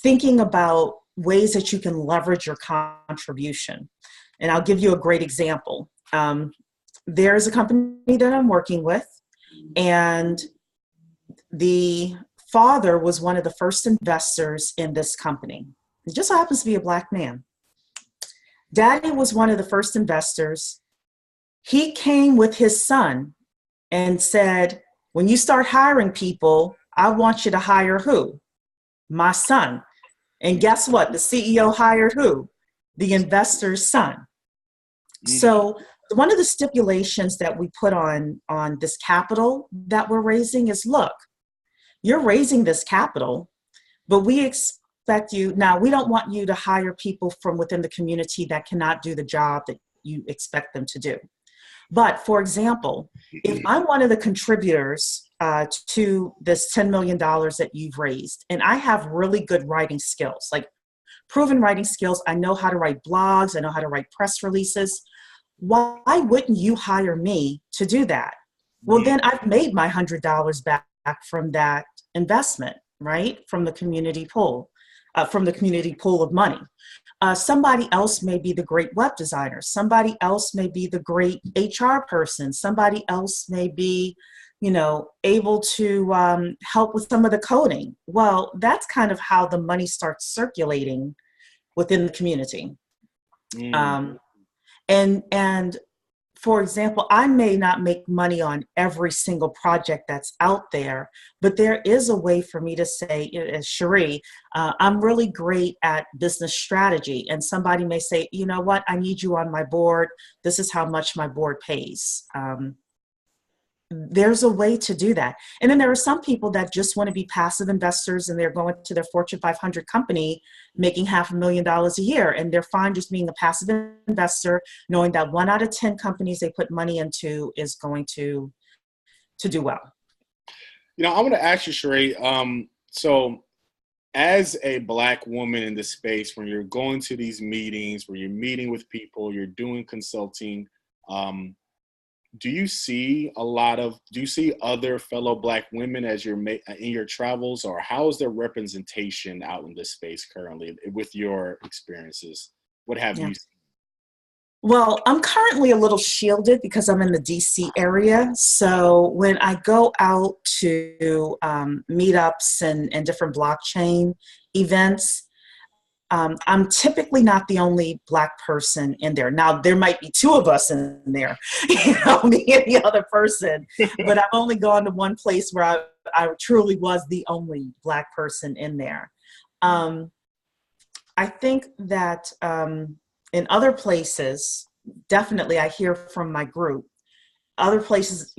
thinking about ways that you can leverage your contribution. And I'll give you a great example. There's a company that I'm working with, and the father was one of the first investors in this company. It just so happens to be a Black man. Daddy was one of the first investors. He came with his son and said, when you start hiring people, I want you to hire who? My son. And guess what? The CEO hired who? The investor's son. So one of the stipulations that we put on this capital that we're raising is, look, you're raising this capital, but we expect you, now we don't want you to hire people from within the community that cannot do the job that you expect them to do. But for example, if I'm one of the contributors to this $10 million that you've raised, and I have really good writing skills, like proven writing skills, I know how to write blogs, I know how to write press releases, why wouldn't you hire me to do that? Well, then I've made my $100 back from that investment, right? From the community pool of money. Somebody else may be the great web designer. Somebody else may be the great HR person. Somebody else may be, able to help with some of the coding. Well, that's kind of how the money starts circulating within the community. And for example, I may not make money on every single project that's out there, but there is a way for me to say, as Cheree, I'm really great at business strategy. And somebody may say, you know what, I need you on my board. This is how much my board pays. There's a way to do that. And then there are some people that just want to be passive investors, and they're going to their Fortune 500 company making $500,000 a year. And they're fine just being a passive investor, knowing that 1 out of 10 companies they put money into is going to do well. I want to ask you, Cheree, so as a Black woman in this space, when you're going to these meetings, where you're meeting with people, you're doing consulting, do you see other fellow Black women as you're in your travels, or how is their representation out in this space currently with your experiences? What have you seen? Well, I'm currently a little shielded because I'm in the DC area. So when I go out to meetups and different blockchain events, I'm typically not the only Black person in there. Now, there might be 2 of us in there, me and the other person, but I've only gone to one place where I truly was the only Black person in there. I think that in other places, definitely I hear from my group, other places,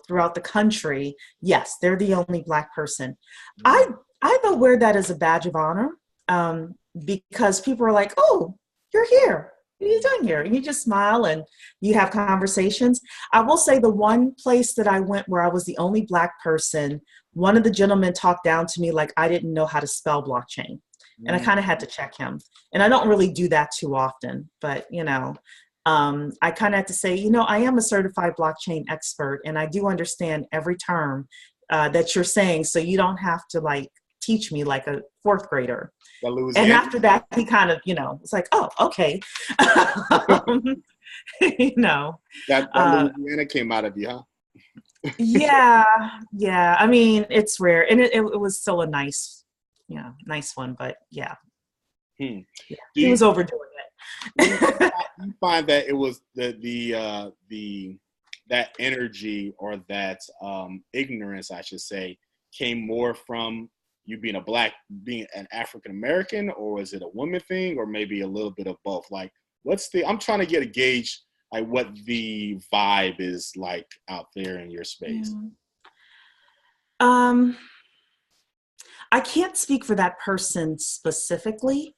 throughout the country, yes, they're the only Black person. I don't wear that as a badge of honor. Because people are like, oh, you're here. What are you doing here? And you just smile and you have conversations. I will say the one place that I went where I was the only Black person, one of the gentlemen talked down to me like I didn't know how to spell blockchain. And I kind of had to check him. And I don't really do that too often, but, I kind of had to say, I am a certified blockchain expert, and I do understand every term that you're saying, so you don't have to teach me like a 4th grader. And after that, he kind of, it's like, oh, okay. That Louisiana came out of you, huh? Yeah. I mean, it's rare, and it was still a nice one, but yeah. He was overdoing it. You find that it was that energy, or that ignorance, I should say, came more from you being being an African American, or is it a woman thing, or maybe a little bit of both? I'm trying to get a gauge what the vibe is like out there in your space. I can't speak for that person specifically,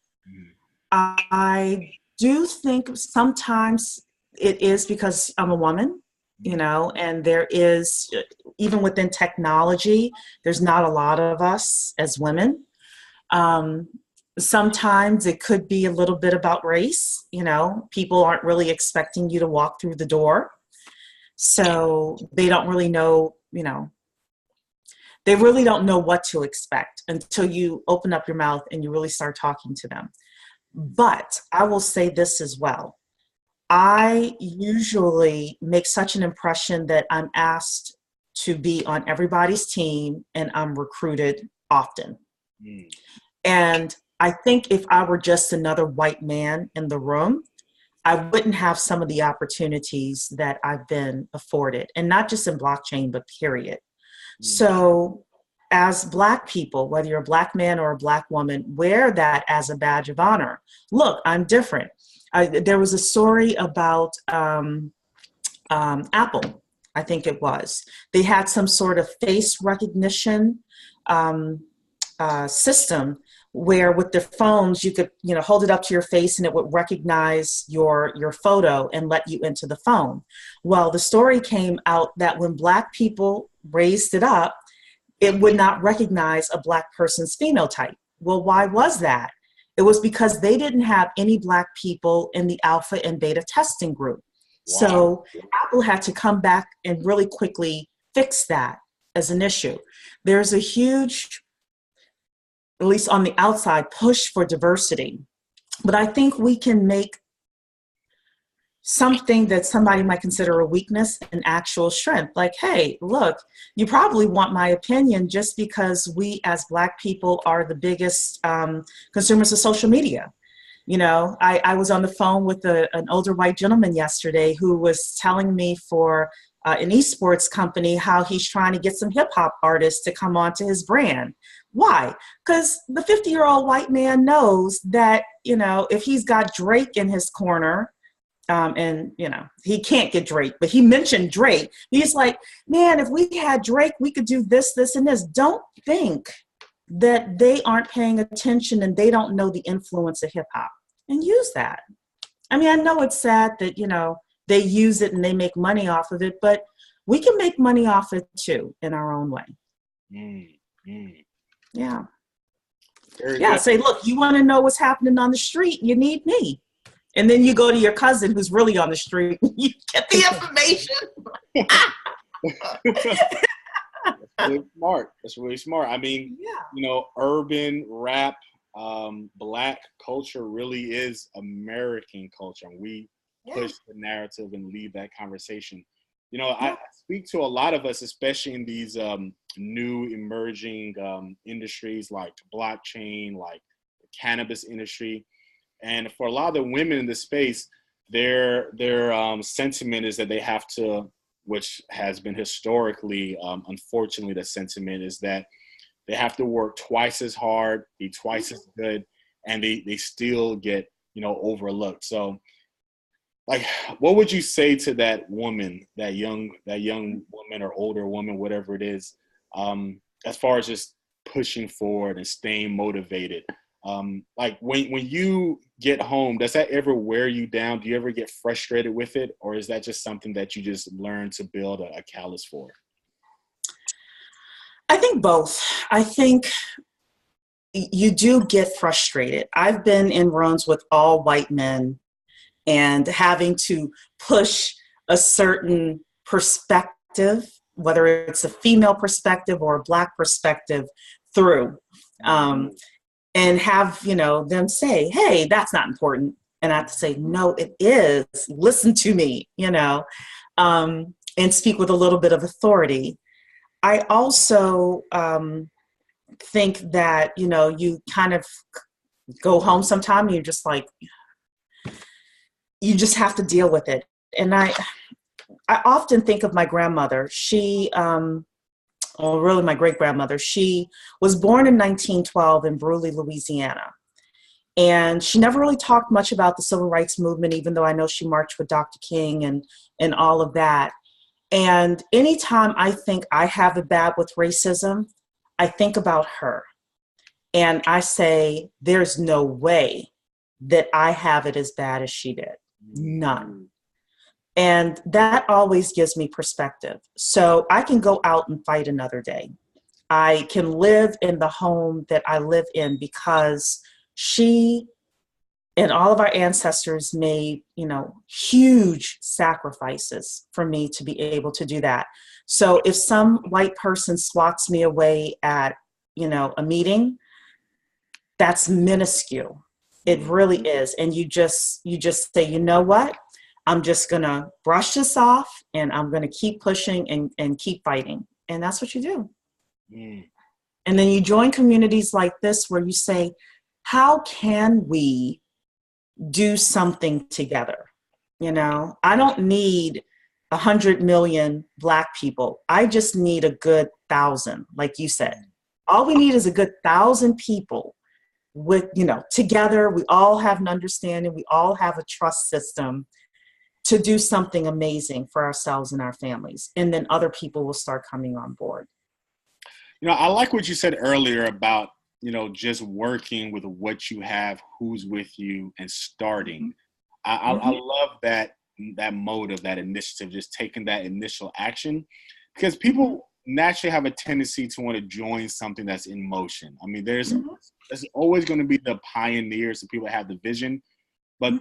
I do think sometimes it is because I'm a woman, and there is, even within technology, there's not a lot of us as women. Um, Sometimes it could be a little bit about race, people aren't really expecting you to walk through the door. So they don't really know, they really don't know what to expect until you open up your mouth and you really start talking to them. But I will say this as well. I usually make such an impression that I'm asked to be on everybody's team and I'm recruited often. Mm. And I think if I were just another white man in the room, I wouldn't have some of the opportunities that I've been afforded, and not just in blockchain, but period. So as Black people, whether you're a Black man or a Black woman, wear that as a badge of honor. Look, I'm different. There was a story about Apple, I think it was. They had some sort of face recognition system where with their phones you could hold it up to your face and it would recognize your photo and let you into the phone. Well, the story came out that when Black people raised it up, it would not recognize a Black person's phenotype. Well, why was that? It was because they didn't have any Black people in the alpha and beta testing group. Wow. So Apple had to come back and really quickly fix that as an issue. There's a huge, at least on the outside, push for diversity. But I think we can make something that somebody might consider a weakness an actual strength. Like, hey, look, you probably want my opinion just because we as Black people are the biggest consumers of social media. I was on the phone with an older white gentleman yesterday who was telling me for an esports company how he's trying to get some hip hop artists to come onto his brand. Why? Because the 50-year-old white man knows that, if he's got Drake in his corner, and he can't get Drake, but he mentioned Drake. He's like, man, if we had Drake, we could do this, this, and this. Don't think that they aren't paying attention and they don't know the influence of hip hop, and use that. I mean, I know it's sad that, they use it and they make money off of it, but we can make money off it too in our own way. Yeah. Yeah. Say, look, you want to know what's happening on the street, you need me. And then you go to your cousin who's really on the street. You get the information. That's really smart. That's really smart. I mean, urban rap, Black culture really is American culture. And we push the narrative and lead that conversation. I speak to a lot of us, especially in these new emerging industries like blockchain, like the cannabis industry. And for a lot of the women in the space, their sentiment is that they have to, which has been historically, unfortunately, the sentiment is that they have to work twice as hard, be twice as good, and they still get, overlooked. So, like, what would you say to that woman, that young woman or older woman, whatever it is, as far as just pushing forward and staying motivated? Like when you get home, does that ever wear you down? Do you ever get frustrated with it? Or is that just something that you just learn to build a callus for? I think both. I think you do get frustrated. I've been in rooms with all white men and having to push a certain perspective, whether it's a female perspective or a Black perspective, through. And have, them say, hey, that's not important. And I have to say, no, it is. Listen to me, and speak with a little bit of authority. I also think that, you kind of go home sometime and you're just like, you just have to deal with it. And I often think of my grandmother. She, really my great-grandmother, she was born in 1912 in Bruley, Louisiana. And she never really talked much about the civil rights movement, even though I know she marched with Dr. King and all of that. And anytime I think I have it bad with racism, I think about her. And I say, there's no way that I have it as bad as she did. None. And that always gives me perspective. So I can go out and fight another day. I can live in the home that I live in because she and all of our ancestors made, huge sacrifices for me to be able to do that. So if some white person swats me away at, a meeting, that's minuscule. It really is. And you just say, you know what? I'm just going to brush this off and I'm going to keep pushing and keep fighting. And that's what you do. And then you join communities like this where you say, how can we do something together? I don't need 100 million Black people. I just need a good 1,000, like you said. All we need is a good 1,000 people with, together. We all have an understanding. We all have a trust system to do something amazing for ourselves and our families. And then other people will start coming on board. I like what you said earlier about, just working with what you have, who's with you, and starting. I love that motive, that initiative, just taking that initial action, because people naturally have a tendency to want to join something that's in motion. I mean, there's always going to be the pioneers, the people that have the vision, but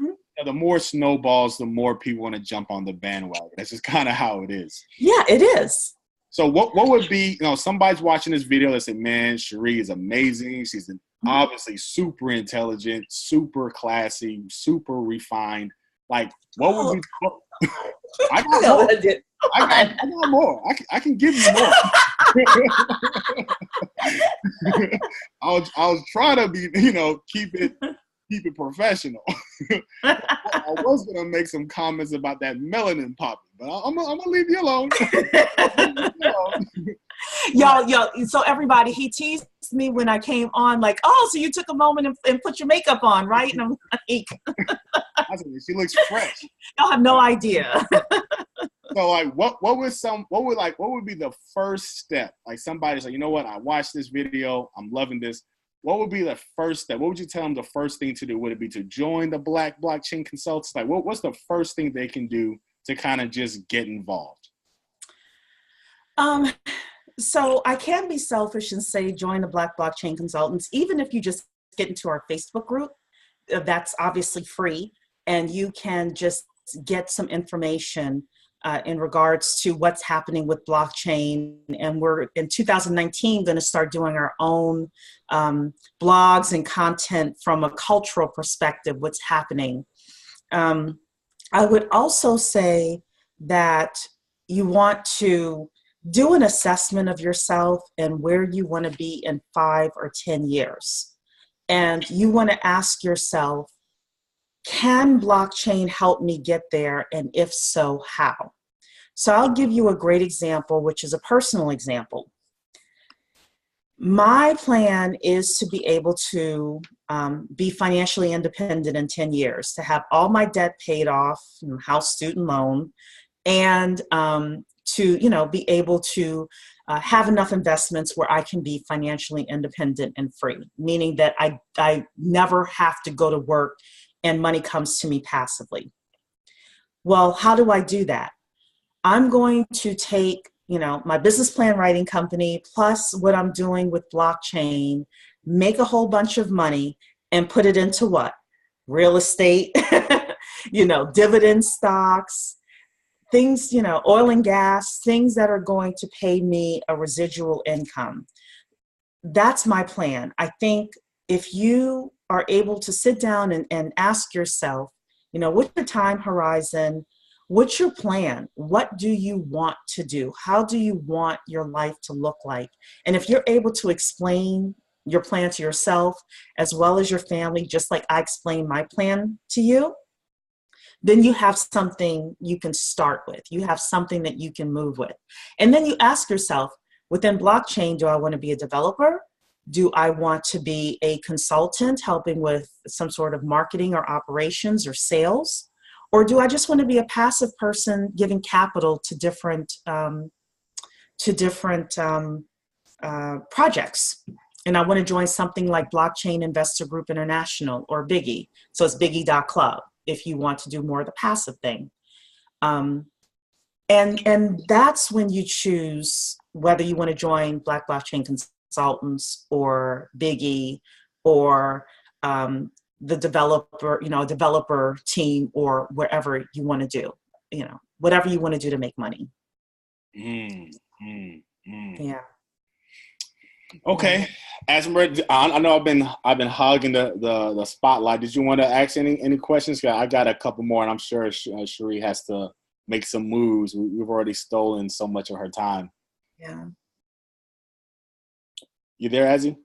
the more snowballs, the more people want to jump on the bandwagon. That's just kind of how it is. Yeah, it is. So what would be, somebody's watching this video that say, man, Cheree is amazing. She's obviously super intelligent, super classy, super refined. Like, what would be? I got more. I got more. I can give you more. I was trying to be, keep it professional. I was gonna make some comments about that melanin popping, but I'm gonna leave you alone. Yo, so everybody, he teased me when I came on, like, oh, so you took a moment and put your makeup on, right? And I'm like, she looks fresh. Y'all have no idea. So like, what would be the first step? Like, somebody's like, you know what? I watched this video. I'm loving this. What would be the first step? What would you tell them the first thing to do? Would it be to join the Black Blockchain Consultants? Like, what's the first thing they can do to kind of just get involved? So I can be selfish and say join the Black Blockchain Consultants, even if you just get into our Facebook group. That's obviously free, and you can just get some information in regards to what's happening with blockchain. And we're in 2019 going to start doing our own blogs and content from a cultural perspective, what's happening. I would also say that you want to do an assessment of yourself and where you want to be in 5 or 10 years. And you want to ask yourself, can blockchain help me get there? And if so, how? So I'll give you a great example, which is a personal example. My plan is to be able to be financially independent in 10 years, to have all my debt paid off, house, student loan, and to be able to have enough investments where I can be financially independent and free, meaning that I never have to go to work and money comes to me passively. Well, how do I do that? I'm going to take, my business plan writing company plus what I'm doing with blockchain, make a whole bunch of money and put it into what? Real estate, dividend stocks, things, oil and gas, things that are going to pay me a residual income. That's my plan. I think if you are able to sit down and ask yourself, what's your time horizon? What's your plan? What do you want to do? How do you want your life to look like? And if you're able to explain your plan to yourself as well as your family, just like I explained my plan to you, then you have something you can start with. You have something that you can move with. And then you ask yourself, within blockchain, do I want to be a developer? Do I want to be a consultant helping with some sort of marketing or operations or sales? Or do I just want to be a passive person giving capital to different projects? and I want to join something like Blockchain Investor Group International or Biggie. So it's biggie.club if you want to do more of the passive thing. And that's when you choose whether you want to join Black Blockchain Consultants or Biggie or the developer team or wherever you want to do, whatever you want to do to make money. Yeah. Okay, Asmer, I know I've been hogging the spotlight. Did you want to ask any questions? I got a couple more, and I'm sure Cheree has to make some moves. We've already stolen so much of her time. Yeah. You there, Azzy?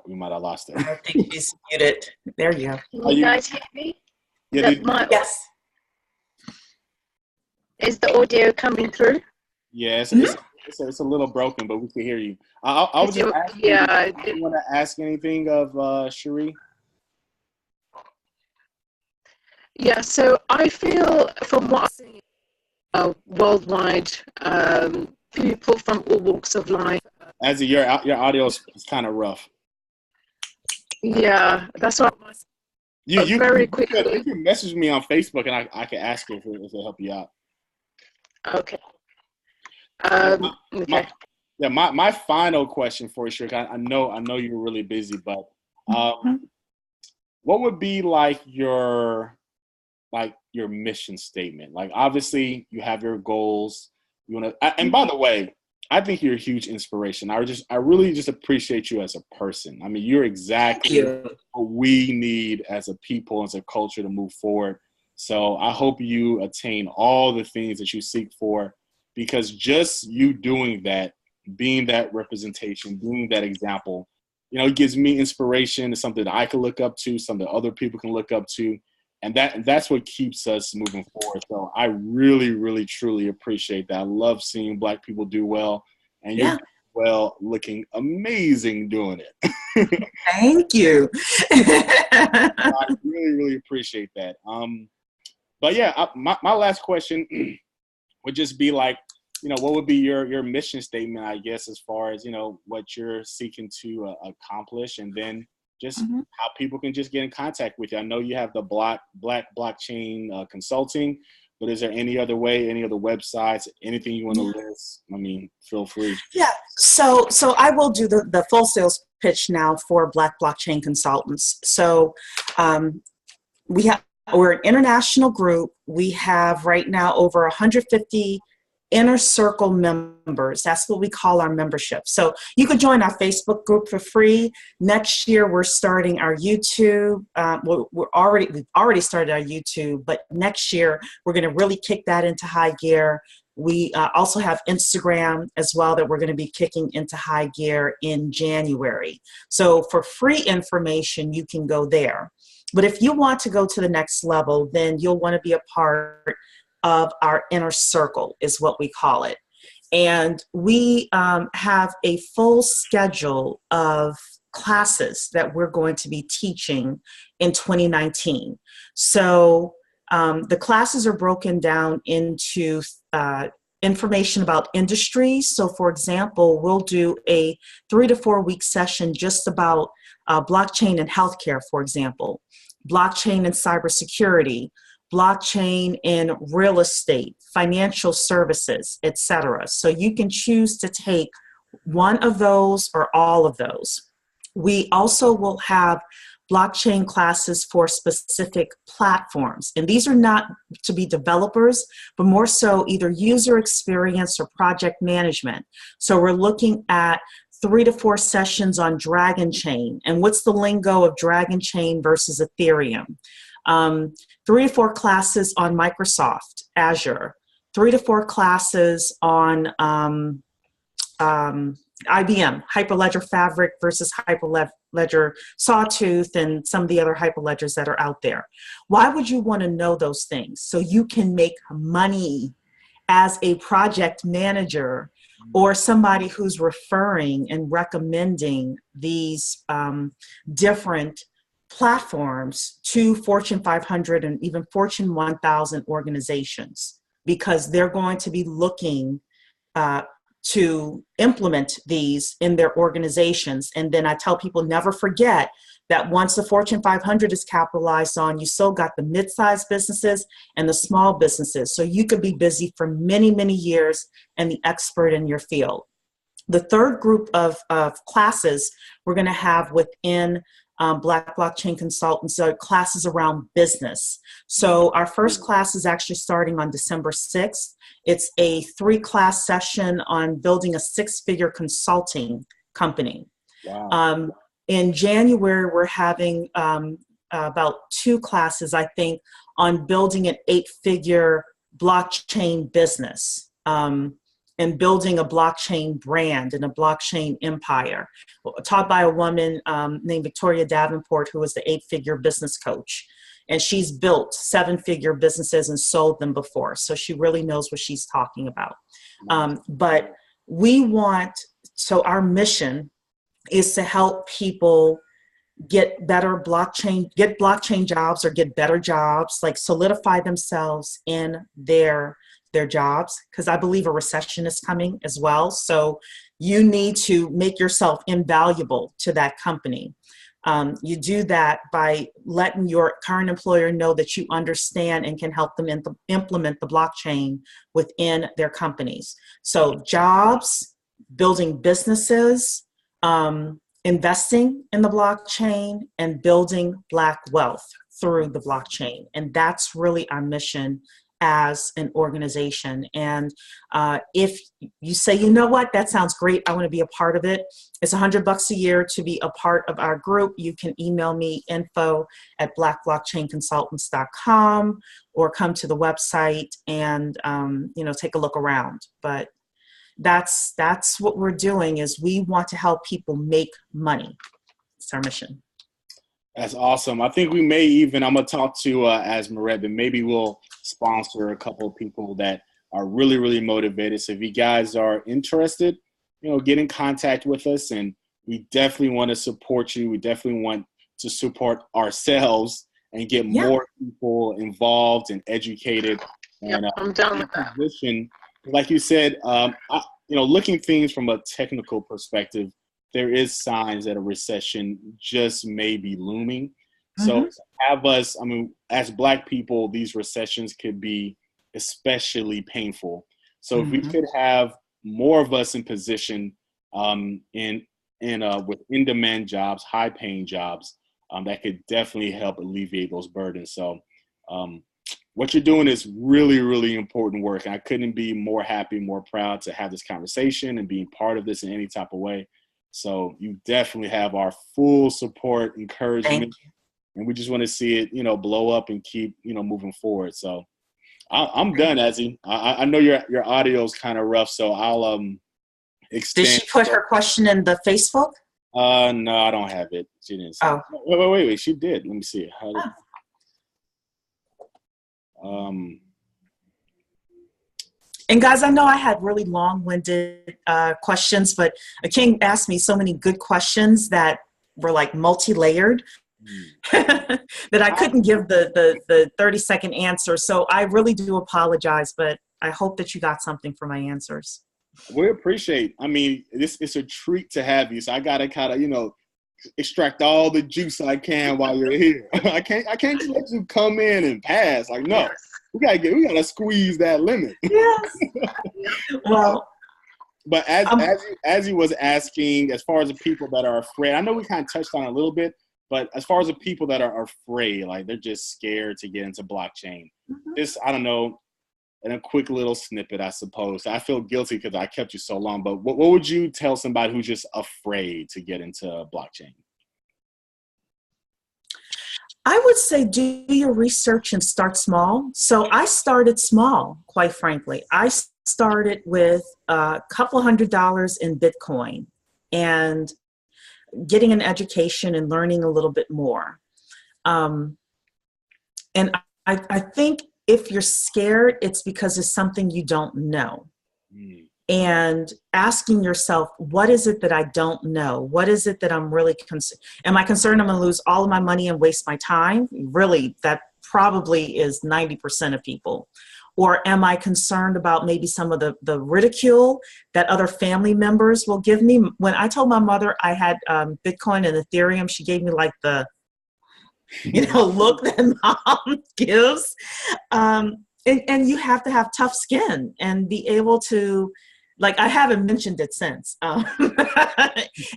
We might have lost her. I think she's muted. There you go. Can you guys hear me? Yeah. Yes. Is the audio coming through? Yeah, it's a little broken, but we can hear you. I was just asking. Yeah. Do you want to ask anything of Cheree? Yeah. So I feel, from what I've seen worldwide, people from all walks of life. Azzy, your audio is kind of rough. Yeah, that's what. You very quickly. You can message me on Facebook, and I can ask you if it'll help you out. Okay. Okay. My final question for you, Cheree, I know you're really busy, but what would be like your mission statement? Like, obviously you have your goals. You want to, and by the way, I think you're a huge inspiration. I really just appreciate you as a person. I mean, you're exactly what we need as a people, as a culture to move forward. So I hope you attain all the things that you seek for, because just you doing that, being that representation, being that example, it gives me inspiration. It's something that I can look up to, something other people can look up to. And that's what keeps us moving forward. So I really, really, truly appreciate that. I love seeing Black people do well. And you're looking amazing doing it. Thank you. I really, really appreciate that. But yeah, my last question would just be like, what would be your mission statement, I guess, as far as, what you're seeking to accomplish, and then just how people can just get in contact with you. I know you have the Black Blockchain Consulting, but is there any other way, any other websites, anything you want to list? I mean, feel free. Yeah, so I will do the full sales pitch now for Black Blockchain Consultants. So we're an international group. We have right now over 150 Inner Circle members. That's what we call our membership. So you could join our Facebook group for free. Next year, we're starting our YouTube. We've already started our YouTube, but next year we're going to really kick that into high gear. We also have Instagram as well that we're going to be kicking into high gear in January. So for free information, you can go there. But if you want to go to the next level, then you'll want to be a part of our inner circle, is what we call it. And we have a full schedule of classes that we're going to be teaching in 2019. So the classes are broken down into information about industries. So for example, we'll do a 3 to 4 week session just about blockchain and healthcare, for example, blockchain and cybersecurity, blockchain in real estate, financial services, etc. So you can choose to take one of those or all of those. We also will have blockchain classes for specific platforms. And these are not to be developers, but more so either user experience or project management. So we're looking at 3 to 4 sessions on Dragon Chain. And what's the lingo of Dragon Chain versus Ethereum? 3 to 4 classes on Microsoft Azure, 3 to 4 classes on IBM, Hyperledger Fabric versus Hyperledger Sawtooth, and some of the other hyperledgers that are out there. Why would you want to know those things? So you can make money as a project manager or somebody who's referring and recommending these different platforms to Fortune 500 and even Fortune 1000 organizations, because they're going to be looking to implement these in their organizations. And then I tell people, never forget that once the Fortune 500 is capitalized on, you still got the mid-sized businesses and the small businesses. So you could be busy for many, many years and the expert in your field. The third group of classes we're going to have within Black Blockchain Consultants are classes around business. So our first class is actually starting on December 6th. It's a 3-class session on building a 6-figure consulting company. Wow. In January, we're having about 2 classes, I think, on building an 8-figure blockchain business. And building a blockchain brand and a blockchain empire, taught by a woman named Victoria Davenport, who is the 8-figure business coach. And she's built 7-figure businesses and sold them before. So she really knows what she's talking about. But our mission is to help people get blockchain jobs or get better jobs, like solidify themselves in their jobs, because I believe a recession is coming as well. So you need to make yourself invaluable to that company. You do that by letting your current employer know that you understand and can help them implement the blockchain within their companies. So jobs, building businesses, investing in the blockchain, and building Black wealth through the blockchain. And that's really our mission as an organization. And if you say, you know what, that sounds great, I want to be a part of it, it's $100 a year to be a part of our group. You can email me info@blackblockchainconsultants.com or come to the website and take a look around. But that's what we're doing, is we want to help people make money. It's our mission. That's awesome. I think we may even, I'm going to talk to Asmaret, but maybe we'll sponsor a couple of people that are really, really motivated. So if you guys are interested, get in contact with us, and we definitely want to support you. We definitely want to support ourselves and get more people involved and educated. And I'm done with that. Like you said, looking things from a technical perspective, there is signs that a recession just may be looming. So have us, as Black people, these recessions could be especially painful. So if we could have more of us in position with in-demand jobs, high-paying jobs, that could definitely help alleviate those burdens. So what you're doing is really, really important work. And I couldn't be more happy, more proud to have this conversation and being part of this in any type of way. So you definitely have our full support, encouragement, and we just want to see it, blow up and keep, moving forward. So I'm done, Azzy. I know your audio is kind of rough, so I'll extend. Did she put her question in the Facebook? No, I don't have it. She didn't say. Oh. Wait. She did. Let me see. And guys, I know I had really long-winded questions, but King asked me so many good questions that were like multi-layered that I couldn't give the 30-second answer. So I really do apologize, but I hope that you got something from my answers. We appreciate. It's a treat to have you. So I gotta kind of, extract all the juice I can while you're here. I can't just let you come in and pass. Like, no. We gotta squeeze that lemon. Yes. Well, but as he was asking, as far as the people that are afraid, I know we kind of touched on it a little bit, but as far as the people that are afraid, like they're just scared to get into blockchain, just, I don't know, and a quick little snippet, I suppose. I feel guilty because I kept you so long, but what would you tell somebody who's just afraid to get into blockchain? I would say do your research and start small. So I started small, quite frankly. I started with a couple $100 in Bitcoin and getting an education and learning a little bit more. And I think if you're scared, it's because it's something you don't know. And asking yourself, what is it that I don't know? What is it that I'm really concerned? Am I concerned I'm going to lose all of my money and waste my time? Really, that probably is 90% of people. Or am I concerned about maybe some of the ridicule that other family members will give me? When I told my mother I had Bitcoin and Ethereum, she gave me like the, look that mom gives. And you have to have tough skin and be able to, like, I haven't mentioned it since,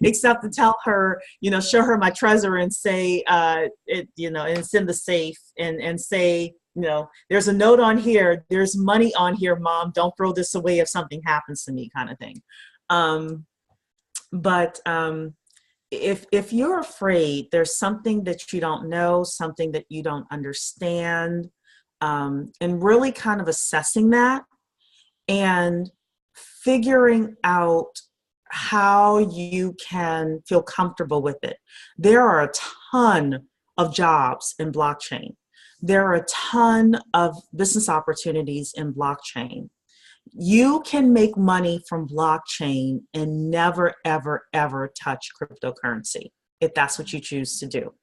except to tell her, show her my treasure and say, and it's in the safe and say, there's a note on here, there's money on here, Mom, don't throw this away if something happens to me, kind of thing. But if you're afraid, there's something that you don't know, something that you don't understand, and really kind of assessing that and figuring out how you can feel comfortable with it. There are a ton of jobs in blockchain. There are a ton of business opportunities in blockchain. You can make money from blockchain and never, ever, ever touch cryptocurrency if that's what you choose to do.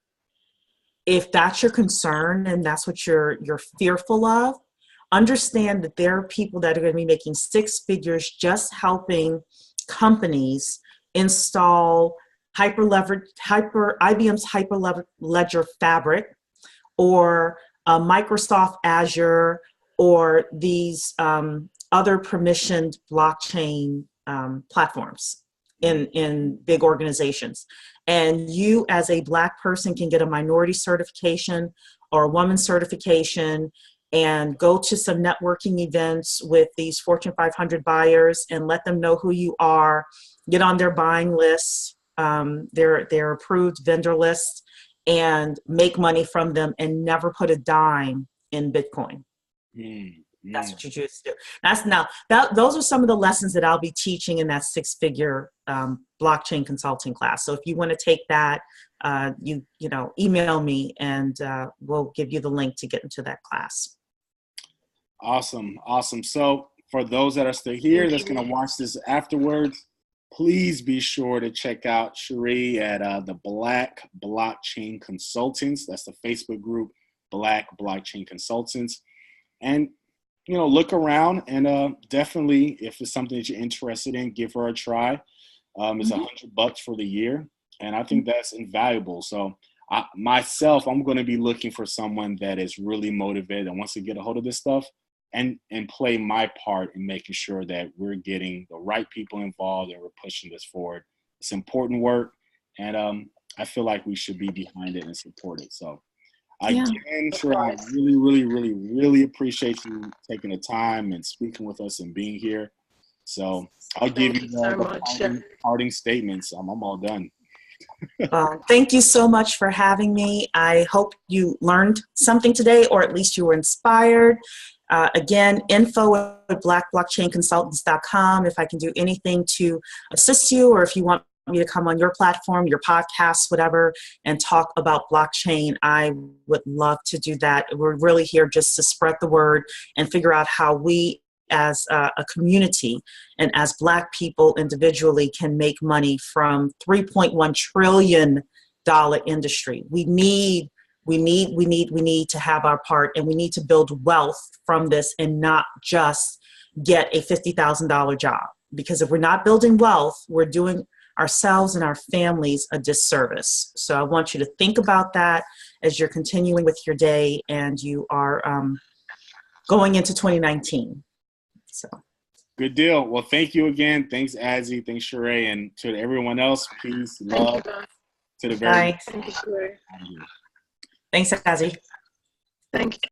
If that's your concern and that's what you're fearful of, understand that there are people that are going to be making six figures just helping companies install IBM's Hyperledger Fabric or Microsoft Azure or these other permissioned blockchain platforms in big organizations. And you as a Black person can get a minority certification or a woman certification and go to some networking events with these Fortune 500 buyers and let them know who you are, get on their buying list, their approved vendor list, and make money from them and never put a dime in Bitcoin. That's what you choose to do. Those are some of the lessons that I'll be teaching in that six-figure blockchain consulting class. So if you want to take that, email me and we'll give you the link to get into that class. Awesome. So for those that are still here, that's going to watch this afterwards, please be sure to check out Cheree at the Black Blockchain Consultants. That's the Facebook group, Black Blockchain Consultants. And look around and definitely, if it's something that you're interested in, give her a try. It's $100 for the year, and I think that's invaluable. So I'm going to be looking for someone that is really motivated and wants to get a hold of this stuff and play my part in making sure that we're getting the right people involved and we're pushing this forward. It's important work, and I feel like we should be behind it and support it. So again, Cheree, I really, really, really, really appreciate you taking the time and speaking with us and being here. So I'll give you the parting statements. I'm all done. Thank you so much for having me. I hope you learned something today, or at least you were inspired. Again, info@blackblockchainconsultants.com. If I can do anything to assist you, or if you want me to come on your platform, your podcast, whatever, and talk about blockchain, I would love to do that. We're really here just to spread the word and figure out how we as a community and as Black people individually can make money from $3.1 trillion industry. We need to have our part, and we need to build wealth from this and not just get a $50,000 job. Because if we're not building wealth, we're doing ourselves and our families a disservice. So I want you to think about that as you're continuing with your day and you are going into 2019. So. Good deal. Well, thank you again. Thanks, Azzy. Thanks, Cheree. And to everyone else, peace, love. To the very Bye. Thank you, Cheree. Thanks, Azzy. Thank you.